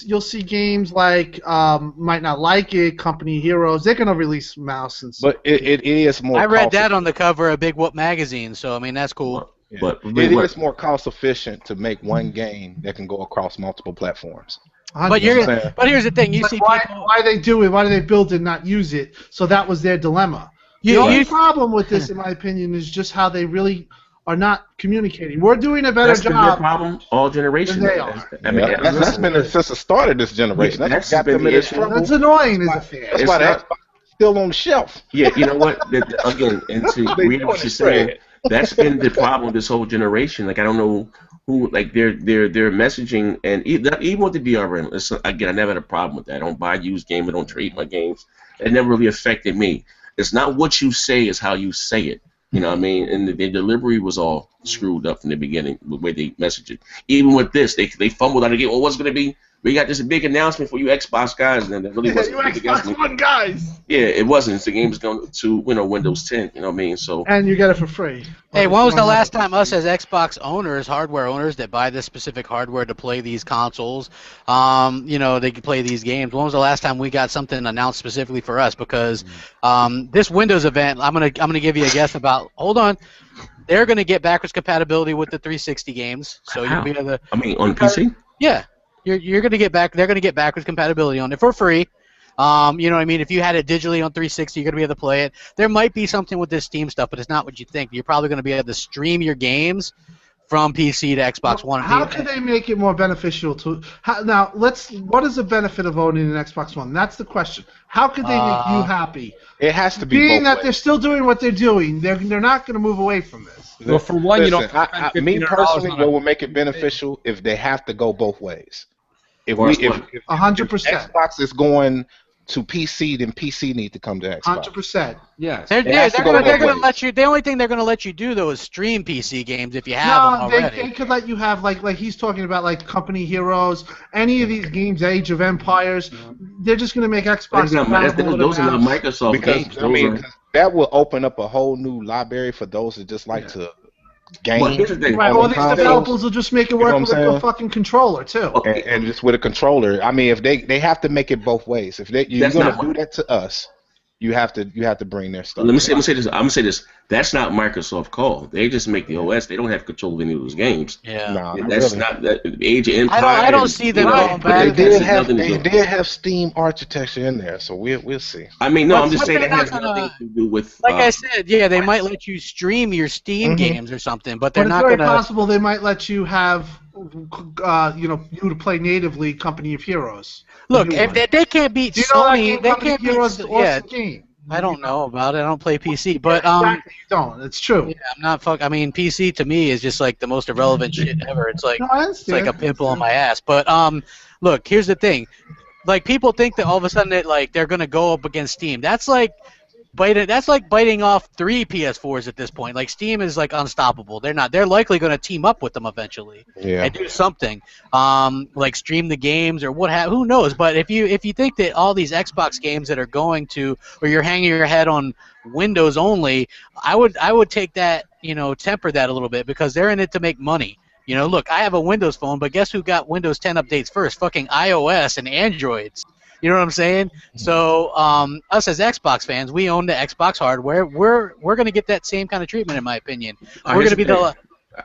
you'll see games like might not like it, Company Heroes. They're going to release mouse and stuff. But it is more. I read that on the cover of Big Whoop magazine, so I mean that's cool. Yeah. But it is more cost efficient to make one game that can go across multiple platforms. But here's the thing: you see people. Why they do it? Why do they build it and not use it? So that was their dilemma. The only problem with this, in my opinion, is just how they really are not communicating. We're doing a better job. That's been their problem all generations. They are. I mean, that's been since the start of this generation. That's got them in this trouble. That's annoying as a fan. That's why the Xbox is still on the shelf. Yeah, you know what? Again, and to read what you're saying, that's been the problem with this whole generation. Like I don't know who, like their messaging, and even with the DRM. Listen, again, I never had a problem with that. I don't buy used games. I don't trade my games. It never really affected me. It's not what you say; it's how you say it. You know what I mean? And the delivery was all screwed up from the beginning, the way they messaged it. Even with this, they fumbled out of the game. Well, what's going to be? We got this big announcement for you Xbox guys, and then it really wasn't. You Xbox One guys. Yeah, it wasn't. The game's going to Windows 10. You know what I mean? So. And you get it for free. Hey, when was the last time us as Xbox owners, hardware owners that buy this specific hardware to play these consoles, they can play these games? When was the last time we got something announced specifically for us? Because this Windows event, I'm gonna give you a guess about. Hold on. They're gonna get backwards compatibility with the 360 games, so you'll be able to. I mean, on PC. Yeah. You're going to get back. They're going to get backwards compatibility on it for free. You know what I mean? If you had it digitally on 360, you're going to be able to play it. There might be something with this Steam stuff, but it's not what you think. You're probably going to be able to stream your games from PC to Xbox One. How can they make it more beneficial to? What is the benefit of owning an Xbox One? That's the question. How could they make you happy? It has to be. Being both that ways. they're still doing what they're doing, they're not going to move away from this. Well, for one, me personally, what would make it beneficial if they have to go both ways. If 100%. Xbox is going to PC, then PC need to come to Xbox. 100%. Yes. They're going to let you. The only thing they're going to let you do though is stream PC games if you have them already. They could let you have like he's talking about like Company Heroes, any of these games, Age of Empires. They're just going to make Xbox. Those are not Microsoft games. I mean, that will open up a whole new library for those that just like to. Game. Right, all these developers will just make it work with a fucking controller too. And just with a controller. I mean, if they have to make it both ways. If you're going to do that to us, you have to bring their stuff. Let me say this. I'm gonna say this. That's not Microsoft call. They just make the OS. They don't have control of any of those games. Yeah. Nah, not That's really. not that Age of Empires. I don't see them going But they back. did have Steam architecture in there, so we'll see. I mean, no, I'm just But saying they're it has not gonna- nothing to do with. Like I said, yeah, they might let you stream your Steam games or something, but they're But it's not very gonna. possible they might let you have, you to play natively Company of Heroes. Look, The new if one. they can't beat Do you know that Sony, game, they Company can't of Heroes is beat. an Yeah, awesome game. I don't know about it. I don't play PC, but Exactly, you don't. It's true. yeah, I'm not fuck. I mean, PC to me is just like the most irrelevant shit ever. It's like No, I it's like understand. a pimple on my ass. But look, here's the thing. Like people think that all of a sudden that like they're gonna go up against Steam. That's like biting off 3 PS4s at this point. Like Steam is like unstoppable. They're not. They're likely going to team up with them eventually and do something. Like stream the games or who knows? But if you think that all these Xbox games that are going to, or you're hanging your head on Windows only, I would take that, temper that a little bit, because they're in it to make money. Look, I have a Windows phone, but guess who got Windows 10 updates first? Fucking iOS and Androids. You know what I'm saying? So us as Xbox fans, we own the Xbox hardware. We're going to get that same kind of treatment, in my opinion. We're going to be the.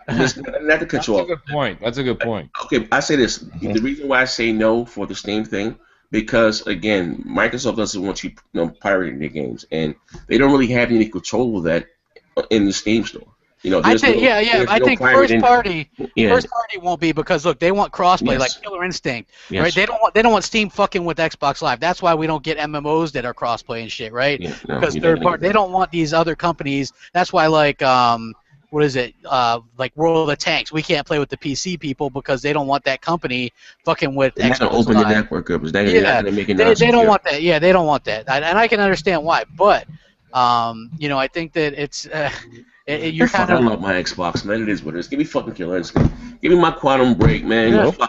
Not the control. That's a good point. That's a good point. Okay, I say this. The reason why I say no for the Steam thing, because again, Microsoft doesn't want you, pirating their games, and they don't really have any control of that in the Steam store. I think, I think first party won't be, because look, they want crossplay, like Killer Instinct, right? They don't want Steam fucking with Xbox Live. That's why we don't get MMOs that are crossplay and shit, right? Because third party, they don't want these other companies. That's why, like, what is it? Like World of Tanks, we can't play with the PC people because they don't want that company fucking with Xbox Live. Open the network up. They don't want that. Yeah, they don't want that, and I can understand why. But I think that it's. You're kind of. I love my Xbox, man. It is what it is. Give me fucking Killer Instinct. Give me my Quantum Break, man. Yeah.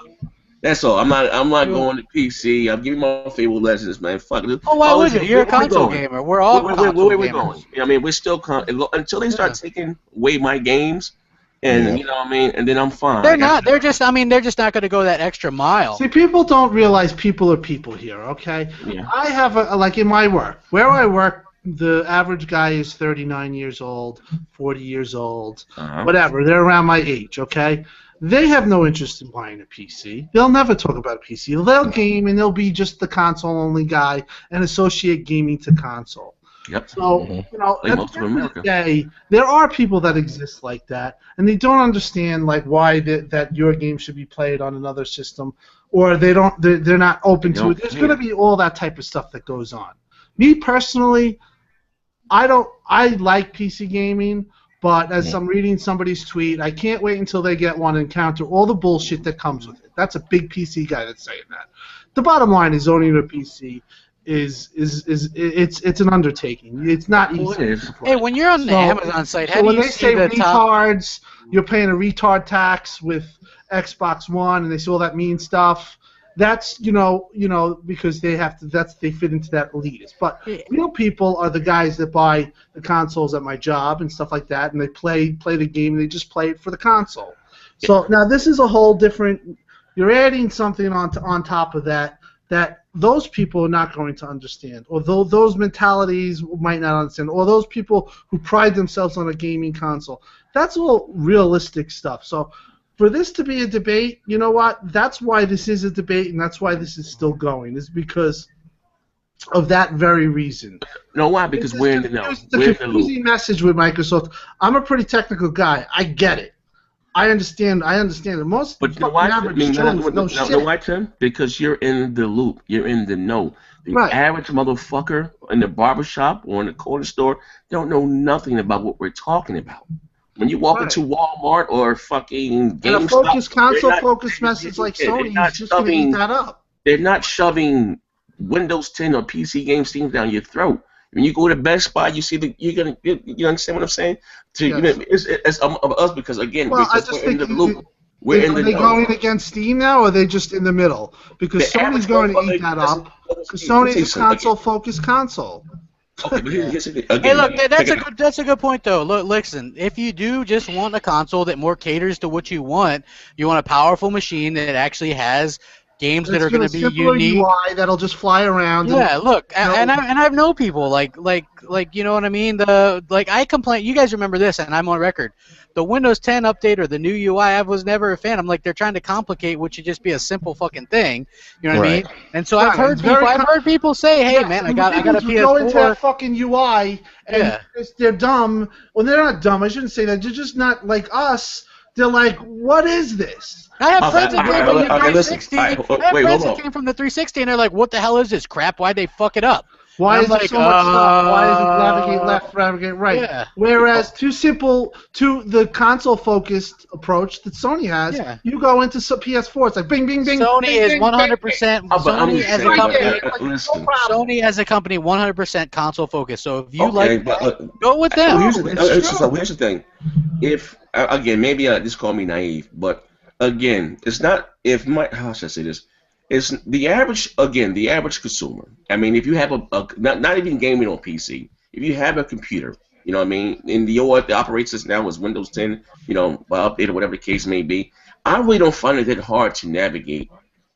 That's all. I'm not going to PC. I'm giving my Fable Legends, man. Fuck it. Oh, why would you? You're a console gamer. We're all console gamers. Where we going? I mean, we're still until they start taking away my games, and you know what I mean. And then I'm fine. They're not. They're just. I mean, they're just not going to go that extra mile. See, people don't realize people are people here. Okay. Yeah. I have like in my work, where I work. The average guy is 39 years old, 40 years old, whatever. They're around my age, okay? They have no interest in buying a PC. They'll never talk about a PC. They'll game, and they'll be just the console-only guy and associate gaming to console. Yep. So, like at the end of the day, there are people that exist like that, and they don't understand like why that your game should be played on another system, or they're not open to it. There's going to be all that type of stuff that goes on. Me personally, I like PC gaming, but as I'm reading somebody's tweet, I can't wait until they get one and counter all the bullshit that comes with it. That's a big PC guy that's saying that. The bottom line is owning a PC it's an undertaking. It's not easy. Hey, when you're on the Amazon site, how do when you they see say the retards, you're paying a retard tax with Xbox One, and they say all that mean stuff. That's because they have to. They fit into that elitist. But real people are the guys that buy the consoles at my job and stuff like that, and they play the game. And they just play it for the console. So now this is a whole different. You're adding something on top of that those people are not going to understand, or those mentalities might not understand, or those people who pride themselves on a gaming console. That's all realistic stuff. So. For this to be a debate, you know what? That's why this is a debate, and that's why this is still going. Is because of that very reason. You know why? Because we're in the know. We're in the loop. Message with Microsoft. I'm a pretty technical guy. I get it. I understand it. Most average Joes know why, Tim? Because you're in the loop. You're in the know. The average motherfucker in the barbershop or in the corner store don't know nothing about what we're talking about. When you walk into Walmart or fucking GameStop, and a focused message like Sony is just going to eat that up. They're not shoving Windows 10 or PC game Steam down your throat. When you go to Best Buy, you see you understand what I'm saying? It's us because again, we're in the loop. Are they going against Steam now, or are they just in the middle? Because Sony's going to eat that up. Because Sony's a console-focused console. Okay, but here's the thing. Again, hey, look, that's a good point though. Look, listen, if you do just want a console that more caters to what you want a powerful machine that actually has games that are going to be simpler unique. UI that'll just fly around. Yeah, look, you know, and I've known people like you know what I mean. I complain. You guys remember this, and I'm on record. The Windows 10 update or the new UI, I was never a fan. I'm like, they're trying to complicate what should just be a simple fucking thing. You know what I mean? And so I've heard people say, hey man, I got a PS4. Go into that fucking UI and they're dumb. Well, they're not dumb. I shouldn't say that. They're just not like us. They're like, what is this? I have friends that came from the 360. I have friends hold that on. came from the 360, and they're like, "What the hell is this crap? Why'd they fuck it up?" Why And is I'm there so much stuff? Why is it navigate left, navigate right? Yeah. Whereas the console-focused approach that Sony has, you go into PS4, it's like bing, bing, bing. Sony bing, is bing, 100%. bing, Sony as a company. Listen. Sony as a company, 100% console focused. So if you go with Well, them. here's the thing. If again, maybe just call me naive, but again, it's not. How should I say this? It's the average consumer. I mean, if you have not even gaming on PC, if you have a computer, you know what I mean, and the operating system now is Windows 10, update or whatever the case may be, I really don't find it that hard to navigate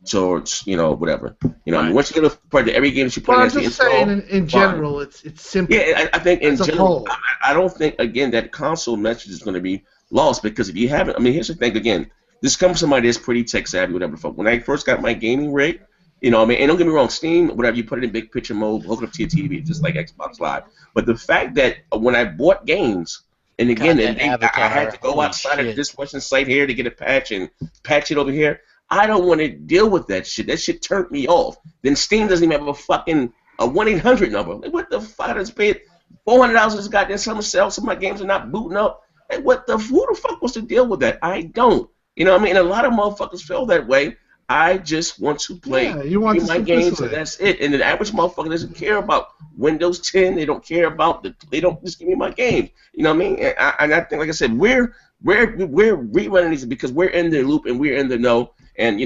towards, whatever. I mean, once you get a part of every game that you play, I'm just saying in general, it's simple. Yeah, I think in general, I don't think again that console message is going to be lost because if you haven't, I mean, here's the thing again. This comes from somebody that's pretty tech savvy, whatever. When I first got my gaming rig, and don't get me wrong, Steam, whatever, you put it in big picture mode, hook it up to your TV, just like Xbox Live. But the fact that when I bought games, and again, I had to go outside of this Western site here to get a patch and patch it over here. I don't want to deal with that shit. That shit turned me off. Then Steam doesn't even have a 1-800 number. Like, what the fuck? I just paid $400 for this goddamn summer sale. Some of my games are not booting up. Like, who the fuck wants to deal with that? I don't. You know what I mean? And a lot of motherfuckers feel that way. I just want to play my games, and that's it. And the average motherfucker doesn't care about Windows 10. They don't care about they don't just give me my game. You know what I mean? And I think, like I said, we're rerunning these because we're in the loop and we're in the know, and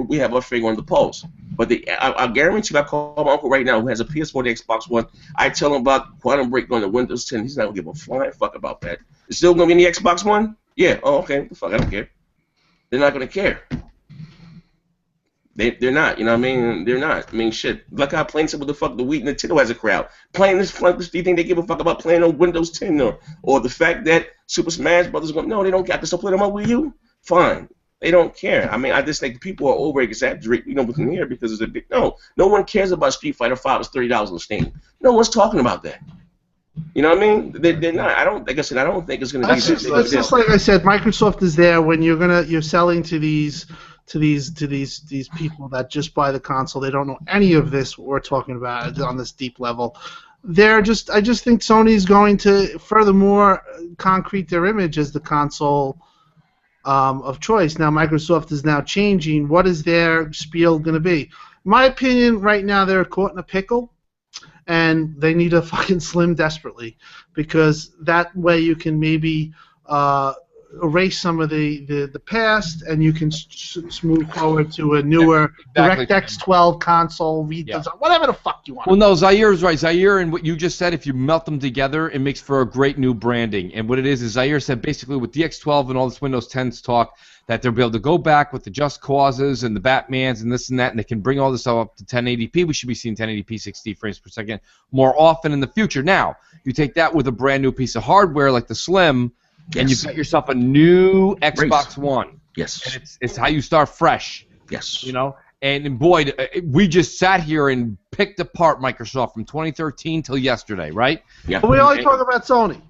we have our finger on the pulse. But I guarantee you, I call my uncle right now who has a PS4 and Xbox One. I tell him about Quantum Break going to Windows 10. He's not gonna give a flying fuck about that. It's still gonna be in the Xbox One? Yeah. Oh, okay. Fuck, I don't care. They're not gonna care. They're not. You know what I mean? They're not. I mean, shit. Look how playing some of the fuck the Wii Nintendo has a crowd. Playing this, do you think they give a fuck about playing on Windows 10 or the fact that Super Smash Brothers going? No, they don't got to still play on my Wii U. Fine. They don't care. I mean, I just think people are over exaggerating, within here because it's a big no one cares about Street Fighter 5. It's $30 on Steam. No one's talking about that. You know what I mean? They're not. I don't. Like I said, I don't think it's going to be. It's just like I said. Microsoft is there when you're selling to these people that just buy the console. They don't know any of this what we're talking about on this deep level. I just think Sony's going to furthermore concrete their image as the console of choice. Now Microsoft is now changing. What is their spiel going to be? In my opinion, right now they're caught in a pickle. And they need a fucking Slim desperately, because that way you can maybe erase some of the past, and you can move forward to a newer DirectX 12 console, whatever the fuck you want. Well, no, Zaire is right. Zaire, and what you just said, if you melt them together, it makes for a great new branding. And what it is Zaire said basically with DX12 and all this Windows 10's talk, that they'll be able to go back with the Just Causes and the Batmans and this and that, and they can bring all this stuff up to 1080p. We should be seeing 1080p 60 frames per second more often in the future. Now, you take that with a brand new piece of hardware like the Slim, and you've got yourself a new Xbox One. Yes. And it's how you start fresh. Yes. And boy, we just sat here and picked apart Microsoft from 2013 till yesterday, right? Yeah. But we only talk about Sony.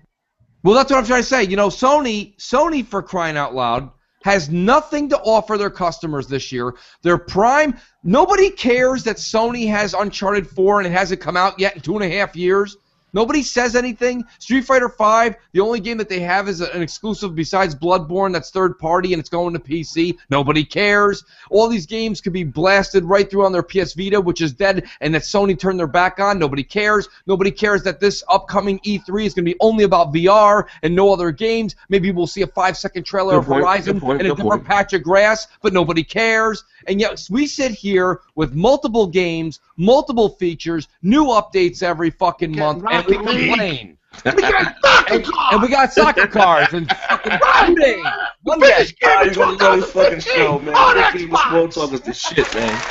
Well, that's what I'm trying to say. Sony, for crying out loud, has nothing to offer their customers this year. Their prime, nobody cares that Sony has Uncharted 4 and it hasn't come out yet in 2.5 years. Nobody says anything. Street Fighter 5, the only game that they have is an exclusive besides Bloodborne that's third party and it's going to PC. Nobody cares. All these games could be blasted right through on their PS Vita, which is dead, and that Sony turned their back on. Nobody cares. Nobody cares that this upcoming E3 is going to be only about VR and no other games. Maybe we'll see a 5-second trailer of Horizon and a different patch of grass, but nobody cares. And yet we sit here with multiple games, multiple features, new updates every fucking month, and we complain. And we got soccer cars and fucking Monday. You're gonna love this fucking show, man. This game of small talk is the shit, man.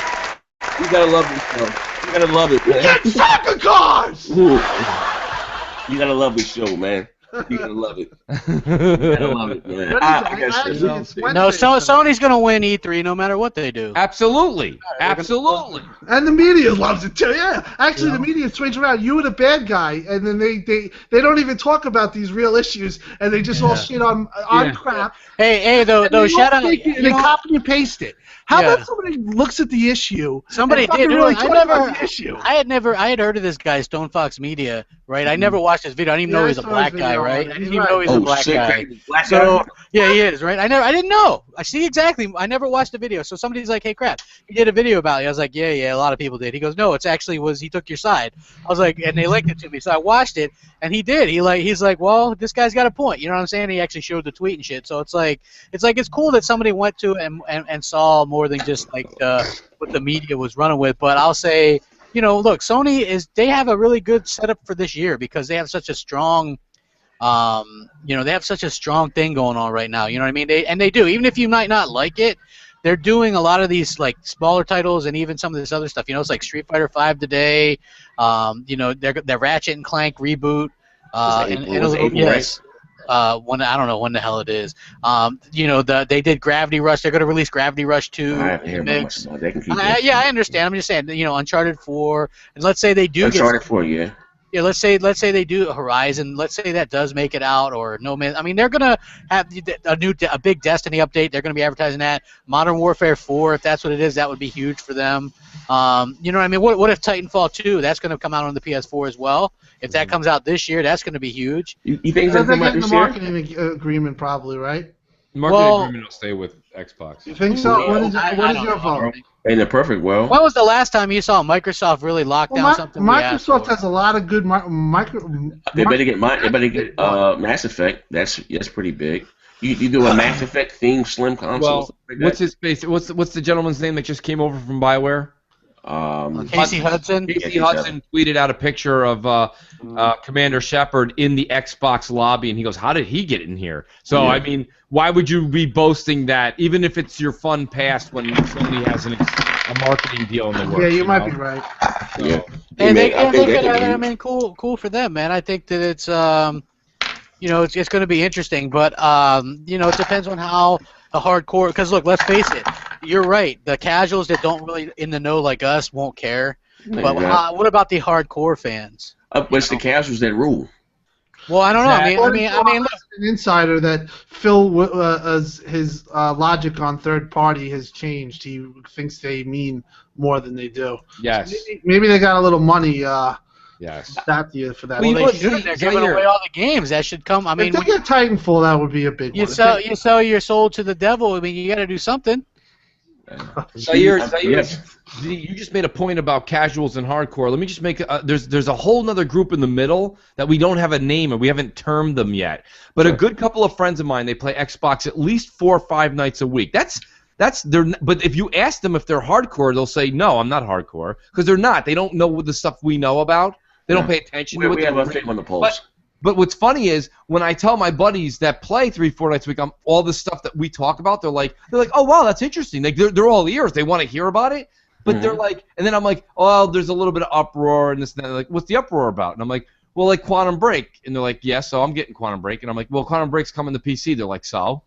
You gotta love this show. You gotta love it, man. Get soccer cars! Ooh. You gotta love this show, man. You gotta love it. You gotta love it, man. No, Sony's gonna win E3 no matter what they do. Absolutely. Absolutely. And the media loves it too. Yeah, actually, the media swings around. You were the bad guy, and then they don't even talk about these real issues, and they just all shit on crap. Hey, though, shout out. They copy and paste it. How about somebody looks at the issue? Somebody did. Really I had heard of this guy, Stone Fox Media, right? I never watched his video. I didn't even know he was a black guy, right? I didn't even know he was a black guy. Black guy? Yeah, he is, right? I didn't know. I see exactly. I never watched the video. So somebody's like, "Hey, crap, he did a video about you." I was like, "Yeah, a lot of people did." He goes, "No, it's actually he took your side." I was like, and they linked it to me, so I watched it, and he did. He's like, "Well, this guy's got a point." You know what I'm saying? He actually showed the tweet and shit. So it's cool that somebody went to and saw more than just like what the media was running with. But I'll say, look, Sony they have a really good setup for this year because they have such a strong. They have such a strong thing going on right now. You know what I mean? They do. Even if you might not like it, they're doing a lot of these like smaller titles and even some of this other stuff. It's like Street Fighter V today. Their Ratchet and Clank reboot. Yes. When I don't know when the hell it is. They did Gravity Rush. They're going to release Gravity Rush 2. I understand. I'm just saying. Uncharted 4. And let's say they do Uncharted 4, yeah. Yeah, let's say they do Horizon. Let's say that does make it out, or No Man. I mean, they're gonna have a big Destiny update. They're gonna be advertising that. Modern Warfare 4, if that's what it is, that would be huge for them. You know what I mean? What if Titanfall 2? That's gonna come out on the PS4 as well. If that comes out this year, that's gonna be huge. You think that's gonna come out this year? Marketing agreement, probably, right? Marketing agreement will stay with Xbox. You think so? What is your vote? In the perfect world. When was the last time you saw Microsoft really lock down something? Microsoft has a lot of good They better get Mass Effect. That's pretty big. You do a Mass Effect themed slim console. Well, what's his face? What's the gentleman's name that just came over from BioWare? Casey Hudson. Casey Hudson tweeted out a picture of Commander Shepard in the Xbox lobby, and he goes, "How did he get in here?" So I mean, why would you be boasting that, even if it's your fun past when Sony has a marketing deal in the works? Yeah, you might be right. So, yeah, and they could. I mean, cool for them, man. I think that it's it's going to be interesting, but it depends on how the hardcore. Because look, let's face it. You're right. The casuals that don't really in the know like us won't care. But what about the hardcore fans? It's the casuals that rule. Well, I don't know. I mean, look. An insider that Phil, his logic on third party has changed. He thinks they mean more than they do. Yes. Maybe they got a little money. Yes. For that. Well, they should. They're giving away all the games. That should come. I mean, if they get Titanfall, that would be a big one. You sell your soul to the devil. I mean, you got to do something. Zaire, you just made a point about casuals and hardcore. Let me just make there's a whole other group in the middle that we don't have a name and we haven't termed them yet. But a good couple of friends of mine, they play Xbox at least 4 or 5 nights a week. But if you ask them if they're hardcore, they'll say no, I'm not hardcore, because they're not. They don't know the stuff we know about. They don't pay attention to it. We have a thing on the pulse. But what's funny is when I tell my buddies that play 3-4 nights a week, all the stuff that we talk about, they're like, oh wow, that's interesting. Like they're all ears. They want to hear about it. But they're like, and then I'm like, oh, there's a little bit of uproar and this and that. They're like, what's the uproar about? And I'm like, well, like Quantum Break. And they're like, yeah, so I'm getting Quantum Break. And I'm like, well, Quantum Break's coming to PC. They're like, so?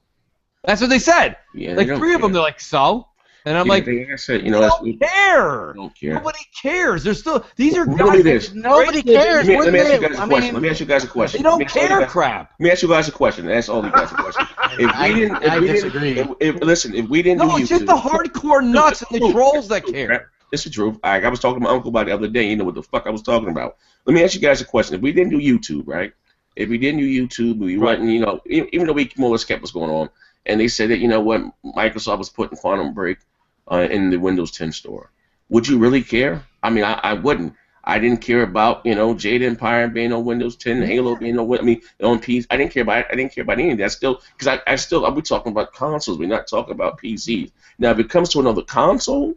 That's what they said. Yeah, like 3 of them, they're like, so? And I'm like, I said, don't care. Don't care. Nobody cares. They're still these are guys. Nobody cares. Let me ask you guys a question. Let me ask you guys a question. They don't care, crap. Let me ask you guys a question. That's all you guys a question. I disagree. If we didn't do YouTube, it's just the hardcore nuts and the trolls that care. It's the truth. I was talking to my uncle about it the other day. You know what the fuck I was talking about. Let me ask you guys a question. If we didn't do YouTube, right? If we didn't do YouTube, we wasn't, even though we more or less kept what's going on, and they said that, you know what, Microsoft was putting Quantum Break in the Windows 10 store. Would you really care? I mean, I wouldn't. I didn't care about, Jade Empire being on Windows 10, Halo being on PC. I didn't care about it. I didn't care about any of that still, because we're talking about consoles. We're not talking about PCs. Now, if it comes to another console,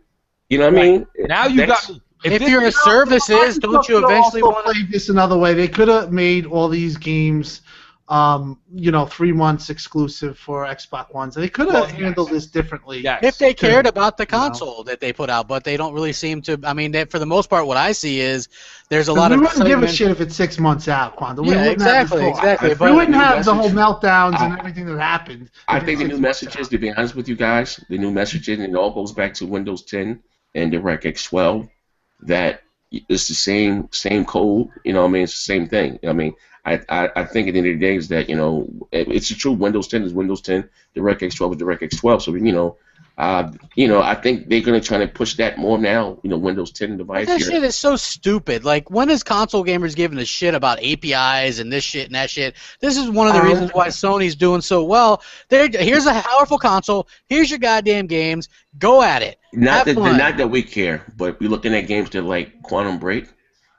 you know what I mean? Now you got me. If your service is, don't you eventually want to play this another way? They could have made all these games, 3 months exclusive for Xbox Ones. They could have handled this differently. Yes. if they cared about the console that they put out, but they don't really seem to. I mean, for the most part, what I see is there's a lot We of wouldn't give a excitement. shit if it's 6 months out, Quantum. We Yeah, wouldn't have exactly, before. exactly. We But wouldn't have the whole message- meltdowns and everything that happened. I if think the it's new 6 months messages, out. to be honest with you guys, the new messages, and it all goes back to Windows 10 and DirectX 12, that it's the same code, you know what I mean? It's the same thing. I mean, I think at the end of the day is that, it's the truth. Windows 10 is Windows 10, DirectX 12 is DirectX 12. So, I think they're going to try to push that more now, Windows 10 device That here. shit is so stupid. Like, when is console gamers giving a shit about APIs and this shit and that shit? This is one of the reasons why Sony's doing so well. Here's a powerful console. Here's your goddamn games. Go at it. Not Have fun. that we care, but we're looking at games that like Quantum Break,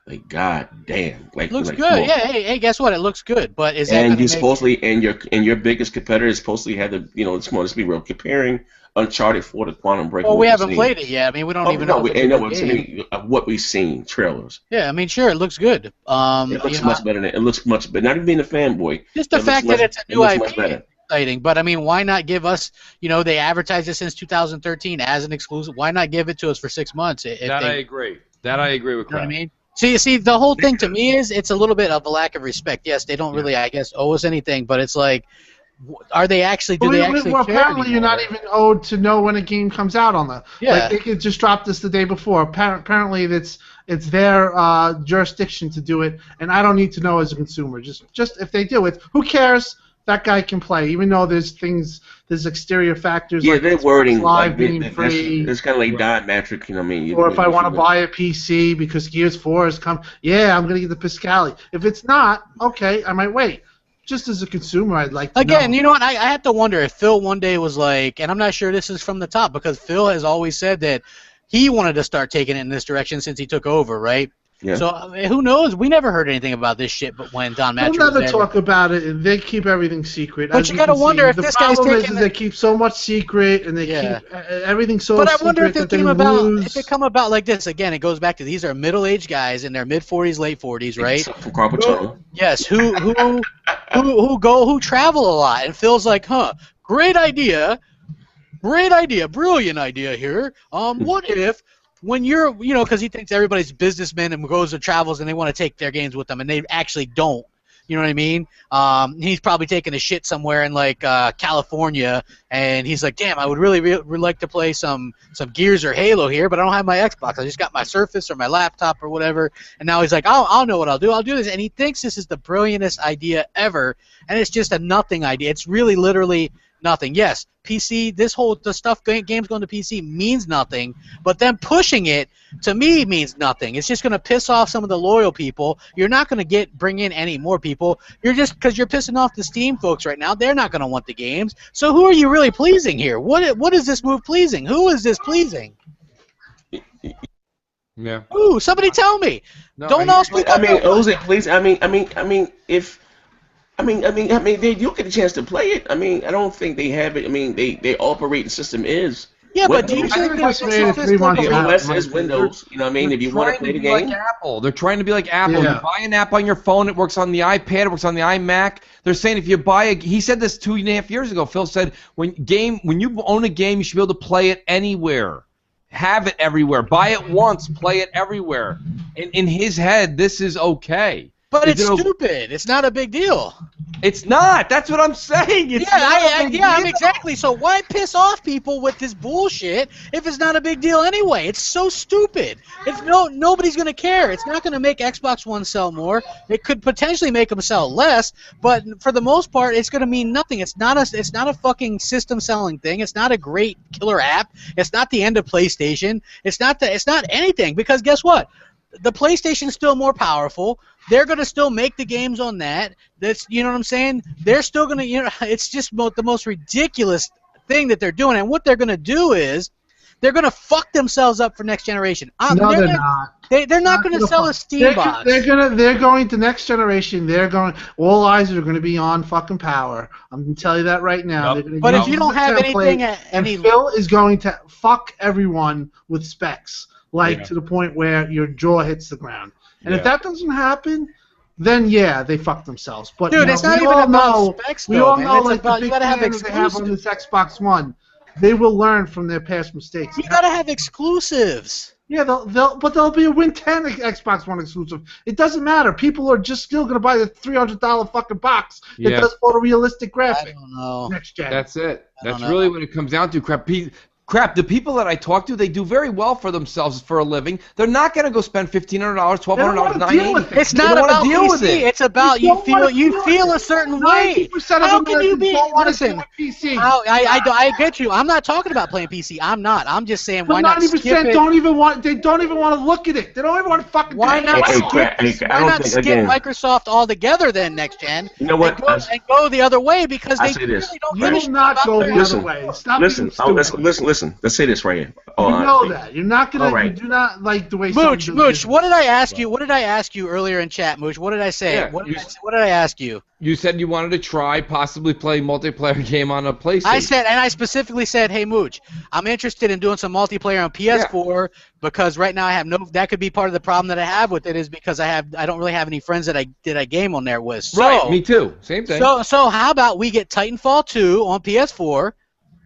like god damn, like Looks like, good. come on. Yeah. Hey, guess what? It looks good. But is that And going you to make? supposedly and your biggest competitor is supposedly have the let's be real, comparing Uncharted 4 to Quantum Break. Well, what we we've haven't seen. played it yet. I mean, we don't even know. If it's a no, good I'm game. saying what we've seen trailers. Yeah, I mean, sure, it looks good. It looks much better than it looks much better. Not even being a fanboy. Just the it looks fact much- that it's a it new looks IP much better. is exciting. But I mean, why not give us? They advertised it since 2013 as an exclusive. Why not give it to us for 6 months? I agree. That I agree with. You know what I mean? See, the whole thing to me is it's a little bit of a lack of respect. Yes, they don't really, I guess, owe us anything, but it's like, are they actually? Do they actually care apparently, you're anymore? not even owed to know when a game comes out on the. Yeah. Like, they could just drop this the day before. Apparently, it's their jurisdiction to do it, and I don't need to know as a consumer. Just if they do it, who cares? That guy can play, even though there's exterior factors. Yeah, like they're wording Live like being free. it's kind of like diametric, you know what I mean? Or if I want to buy a PC because Gears 4 has come, I'm going to get the Piscali. If it's not, okay, I might wait. Just as a consumer, I'd like to know. Again, you know what? I have to wonder if Phil one day was like, and I'm not sure this is from the top because Phil has always said that he wanted to start taking it in this direction since he took over, right? Yeah. So who knows? We never heard anything about this shit, but when Don They'll Matcher was never there. talk about it, and they keep everything secret. But as you can gotta wonder see. if the this guy's problem taking is they keep so much secret, and they keep everything so But I secret wonder if that it they came about. lose. If it come about like this again, it goes back to these are middle-aged guys in their mid-40s, late 40s, right? From Carpatone. Yes, who travel a lot, and Phil's like, great idea, brilliant idea here. What if when you're, because he thinks everybody's businessmen and goes to travels and they want to take their games with them, and they actually don't. You know what I mean? He's probably taking a shit somewhere in like California, and he's like, "Damn, I would really like to play some Gears or Halo here, but I don't have my Xbox. I just got my Surface or my laptop or whatever." And now he's like, "I'll know what I'll do. I'll do this." And he thinks this is the brilliantest idea ever, and it's just a nothing idea. It's really literally nothing. Yes, PC. Games going to PC means nothing, but them pushing it to me means nothing. It's just going to piss off some of the loyal people. You're not going to bring in any more people. You're just because you're pissing off the Steam folks right now. They're not going to want the games. So who are you really pleasing here? What is this move pleasing? Who is this pleasing? Yeah. Ooh, somebody tell me. No, Don't all speak I up. mean, Jose, please. I mean, they do get a chance to play it. I mean, I don't think they have it. I mean, their operating system is. Yeah, but do you Windows. think Windows there's made it 3 months The out. OS is Windows. You know what I mean? If you want to play the game. Like Apple. They're trying to be like Apple. Yeah. You buy an app on your phone, it works on the iPad, it works on the iMac. They're saying if you buy he said this 2.5 years ago. Phil said when you own a game, you should be able to play it anywhere. Have it everywhere. Buy it once, play it everywhere. In his head, this is okay. But it's Is it stupid. It's not a big deal. It's not. That's what I'm saying. It's Yeah, exactly. So why piss off people with this bullshit if it's not a big deal anyway? It's so stupid. Nobody's gonna care. It's not gonna make Xbox One sell more. It could potentially make them sell less, but for the most part, it's gonna mean nothing. It's not a fucking system selling thing. It's not a great killer app. It's not the end of PlayStation. It's not anything because guess what? The PlayStation's still more powerful. They're going to still make the games on that. That's, you know what I'm saying? They're still going to, it's just the most ridiculous thing that they're doing. And what they're going to do is they're going to fuck themselves up for next generation. No, they're not. They're not going to sell a Steam box. They're going to next generation. All eyes are going to be on fucking power. I'm going to tell you that right now. Yep. They're gonna But use if you don't the have template, anything, and Phil is going to fuck everyone with specs. like Yeah. to the point where your jaw hits the ground. And if Yeah. that doesn't happen, then yeah, they fuck themselves. But Dude, you know, it's not we even all about know, specs, we though, all man. know, It's like about the you big gotta have fans they have on exclusives. this Xbox One, they will learn from their past mistakes. You gotta have exclusives. Yeah, they'll be a Win 10 Xbox One exclusive. It doesn't matter. People are just still gonna buy the $300 fucking box that Yeah. does photorealistic I graphics don't know. next gen. That's it. I don't That's know. really what it comes down to. Crap. The people that I talk to, they do very well for themselves for a living. They're not going to go spend $1,500, $1,200, They don't wanna deal with $980. it. It's They not don't wanna about deal with PC. it. It's about They don't wanna you deal feel with a it. certain way. 90% of How can you Americans be? don't want to Listen, deal with PC. I get you. I'm not talking about playing PC. I'm not. I'm just saying why But not skip 90% it? don't even want. They don't even want to look at it. They don't even want to fucking. Why do it. not Hey, skip? crap, I Why don't not think, skip again, Microsoft altogether then next gen? you know what? And go the other way because I they say this. really don't You give a will shit not about go their- the Listen, other way. Stop Listen, being stupid. listen. Let's say this right here. You know Honestly. that you're not gonna. All right. You do not like the way. Mooch, someone does Mooch, business. what did I ask you? What did I ask you earlier in chat, Mooch? What did I say? Yeah, What did I ask you? You said you wanted to try possibly play multiplayer game on a PlayStation. I specifically said, hey, Mooch, I'm interested in doing some multiplayer on PS4 because right now I have no. That could be part of the problem that I have with it is because I don't really have any friends that I game on there with. So, Right, me too. Same thing. So how about we get Titanfall 2 on PS4,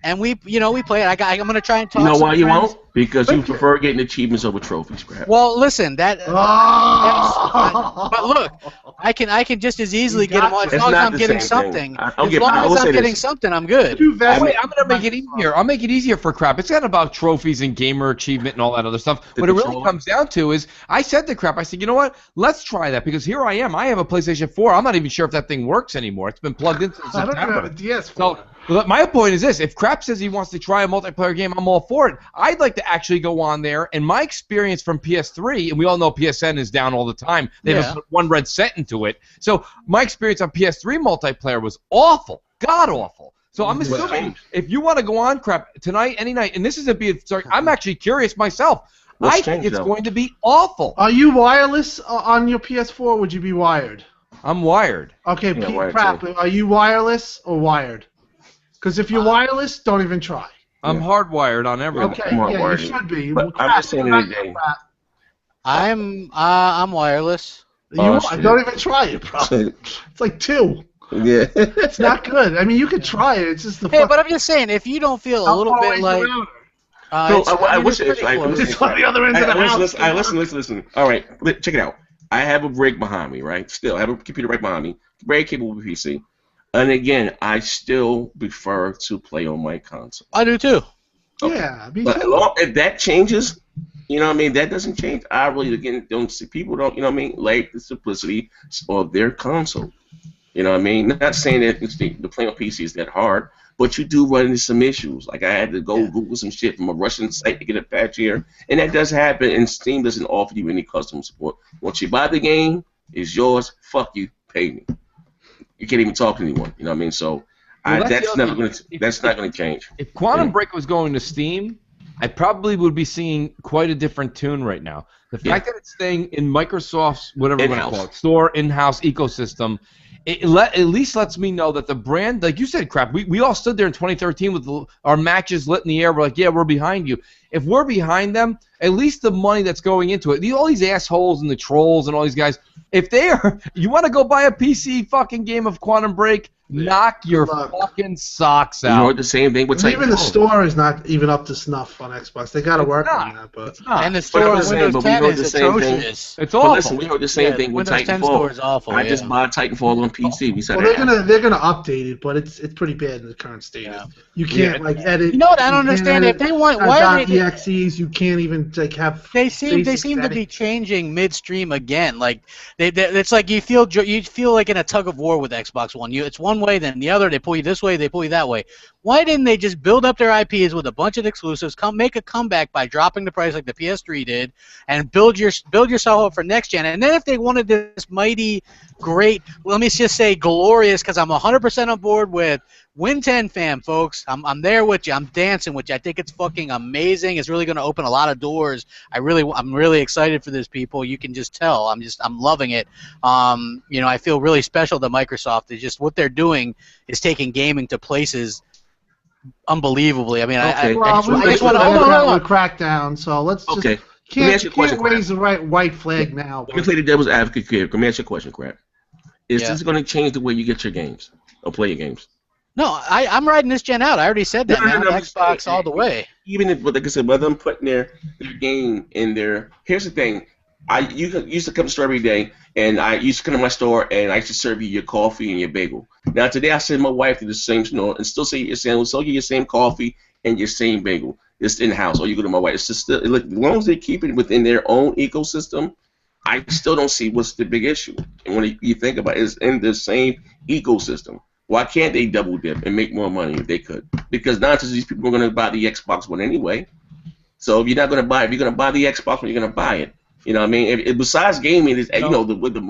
and we play it. I'm gonna try and talk. You know some why you friends. won't? Because you prefer getting achievements over trophies, crap. Well, listen, Oh! but look, I can just as easily You get them got as you. It's long as not I'm the getting same thing. something. I'll As give- long I will as I'm say getting this. something, I'm good. Too bad. Wait, I'm gonna make it easier. I'll make it easier for crap. It's not about trophies and gamer achievement and all that other stuff. The What it really controller? comes down to is, I said to crap, I said, you know what? Let's try that because here I am. I have a PlayStation 4. I'm not even sure if that thing works anymore. It's been plugged in since I don't even have a September. DS4. So, but my point is this: if Crap says he wants to try a multiplayer game, I'm all for it. I'd like to actually go on there, and my experience from PS3, and we all know PSN is down all the time. They Yeah. haven't put one red cent into it. So my experience on PS3 multiplayer was awful, god awful. So I'm assuming if you want to go on Crap tonight, any night, and this isn't being sorry, I'm actually curious myself. What's I think changed, it's though? going to be awful. Are you wireless on your PS4? Would you be wired? I'm wired. Okay, Yeah, Pete, wired crap. too. Are you wireless or wired? Because if you're wireless, don't even try. I'm hardwired on everything. Okay, I'm not yeah, you worried. should be. But I'm Crap, just saying you're today. not crap. I'm wireless. Oh, Don't shit. even try it, bro. It's like 2. Yeah. It's not good. I mean, you could try it. It's just the. Hey, but I'm just saying, if you don't feel a little bit like, So, it's- I mean, wish it's pretty close. It's on the other end of the house. Listen. All right, check it out. I have a rig behind me, right? Still, I have a computer right behind me. Very capable PC. And again, I still prefer to play on my console. I do too. Yeah, me But too. if that changes, you know what I mean? That doesn't change. I really, again, don't see people don't, you know what I mean, like the simplicity of their console. You know what I mean? Not saying that the playing on PC is that hard, but you do run into some issues. Like I had to go Google some shit from a Russian site to get a patch here, and that does happen. And Steam doesn't offer you any customer support. Once you buy the game, it's yours. Fuck you, pay me. You can't even talk to anyone. You know what I mean? So Well, that's the not other going thing. that's not going to change. If Quantum Yeah. Break was going to Steam, I probably would be singing quite a different tune right now. The fact that it's staying in Microsoft's whatever you want to In-house. call it, store, in-house ecosystem, at least lets me know that the brand, like you said, crap, we all stood there in 2013 with our matches lit in the air. We're like, yeah, we're behind you. If we're behind them, at least the money that's going into it, all these assholes and the trolls and all these guys, if they are, you want to go buy a PC fucking game of Quantum Break, knock your Look. fucking socks You out. heard the same thing with And even the Titanfall. store is not even up to snuff on Xbox. They got to work not. on that, but And the I'm store on just saying, Windows but we 10 heard the is same thing. atrocious. It's But awful. listen, we heard the same Yeah, thing with Windows 10 Titanfall. store is awful. I just bought Titanfall on PC. We said well, they're gonna update it, but it's pretty bad in the current state. Yeah. You can't like edit. You know what I don't you can't understand? If edit they want, why are they? .exes? You can't even like have. They seem basic to be settings. changing midstream again. Like it's like you feel like in a tug of war with Xbox One. It's one way, then the other. They pull you this way, they pull you that way. Why didn't they just build up their IPs with a bunch of exclusives? Make a comeback by dropping the price like the PS3 did, and build yourself up for next gen. And then if they wanted this mighty, great, let me just say glorious, because I'm 100% on board with Win 10 fam, folks. I'm there with you. I'm dancing with you. I think it's fucking amazing. It's really going to open a lot of doors. I'm really excited for this, people. You can just tell. I'm loving it. I feel really special to Microsoft. It's just what they're doing is taking gaming to places unbelievably. I mean, Okay. Well, I just want to hold hold on. with Crackdown, so let's just. Okay. Let me ask You you a question, can't raise the right white flag now. Let me play the devil's advocate here. Let me ask you a question, Crap. Is Yeah. this going to change the way you get your games or play your games? No, I'm riding this gen out. I already said that, man. I'm just Xbox saying, all the way. Even if, like I said, whether I'm putting their game in there. Here's the thing. I used to come to the store every day, and I used to come to my store, and I used to serve you your coffee and your bagel. Now today, I send my wife to the same store and still say you're saying, we'll sell you your same coffee and your same bagel. It's in the house, or you go to my wife. It's just still, look, as long as they keep it within their own ecosystem, I still don't see what's the big issue. And when you think about it, it's in the same ecosystem. Why can't they double dip and make more money if they could? Because not just these people are going to buy the Xbox One anyway. So if you're not going to buy it, if you're going to buy the Xbox One, you're going to buy it. You know what I mean? If besides gaming, is with the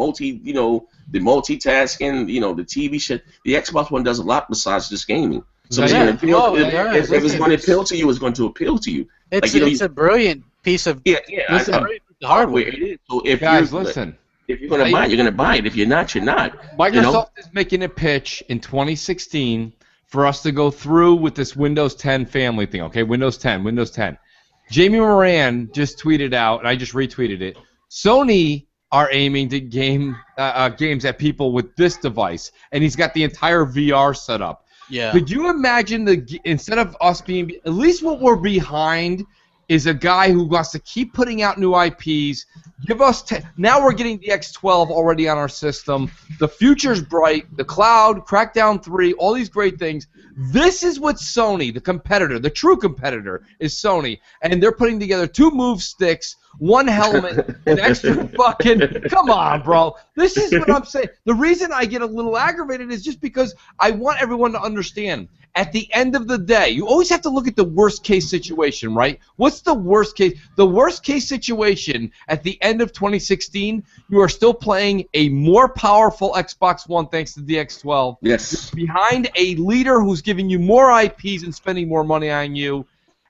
the multitasking, the TV shit, the Xbox One does a lot besides just gaming. So if it's going to appeal to you, it's going to appeal to you. It's a brilliant piece of hardware. It is. So if listen. If you're going to buy it, you're going to buy it. If you're not, you're not. Microsoft is making a pitch in 2016 for us to go through with this Windows 10 family thing, okay? Windows 10. Jamie Moran just tweeted out, and I just retweeted it, Sony are aiming to games at people with this device, and he's got the entire VR set up. Yeah. Could you imagine instead of us being, at least what we're behind is a guy who wants to keep putting out new IPs. Give us now we're getting the X12 already on our system. The future's bright. The cloud, Crackdown 3, all these great things. This is what Sony, the competitor, the true competitor, is Sony, and they're putting together 2 move sticks, 1 helmet, an extra fucking. Come on, bro. This is what I'm saying. The reason I get a little aggravated is just because I want everyone to understand. At the end of the day, you always have to look at the worst case situation, right? What's the worst case? The worst case situation at the end of 2016, you are still playing a more powerful Xbox One thanks to the X12. Yes. Behind a leader who's giving you more IPs and spending more money on you.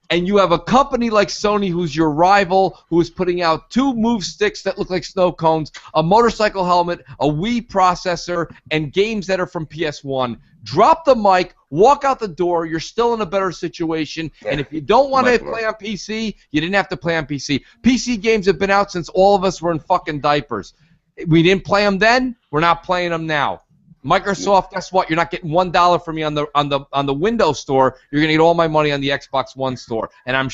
And you have a company like Sony who's your rival, who is putting out 2 move sticks that look like snow cones, a motorcycle helmet, a Wii processor, and games that are from PS1. Drop the mic, walk out the door, you're still in a better situation. Yeah. And if you don't want to play on PC, you didn't have to play on PC. PC games have been out since all of us were in fucking diapers. We didn't play them then, we're not playing them now. Microsoft, guess what? You're not getting $1 from me on the Windows store. You're gonna get all my money on the Xbox One store. And I'm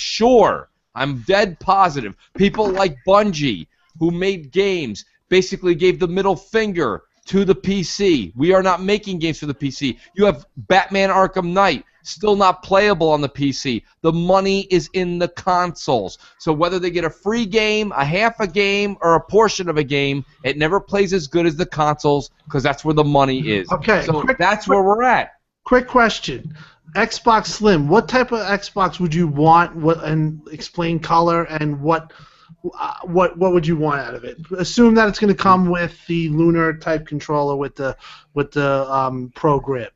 dead positive, people like Bungie, who made games, basically gave the middle finger to the PC. We are not making games for the PC. You have Batman Arkham Knight, still not playable on the PC. The money is in the consoles. So whether they get a free game, a half a game, or a portion of a game, it never plays as good as the consoles because that's where the money is. Okay. So that's where we're at. Quick question. Xbox Slim, what type of Xbox would you want? And explain color and what would you want out of it? Assume that it's going to come with the Lunar type controller with the Pro Grip.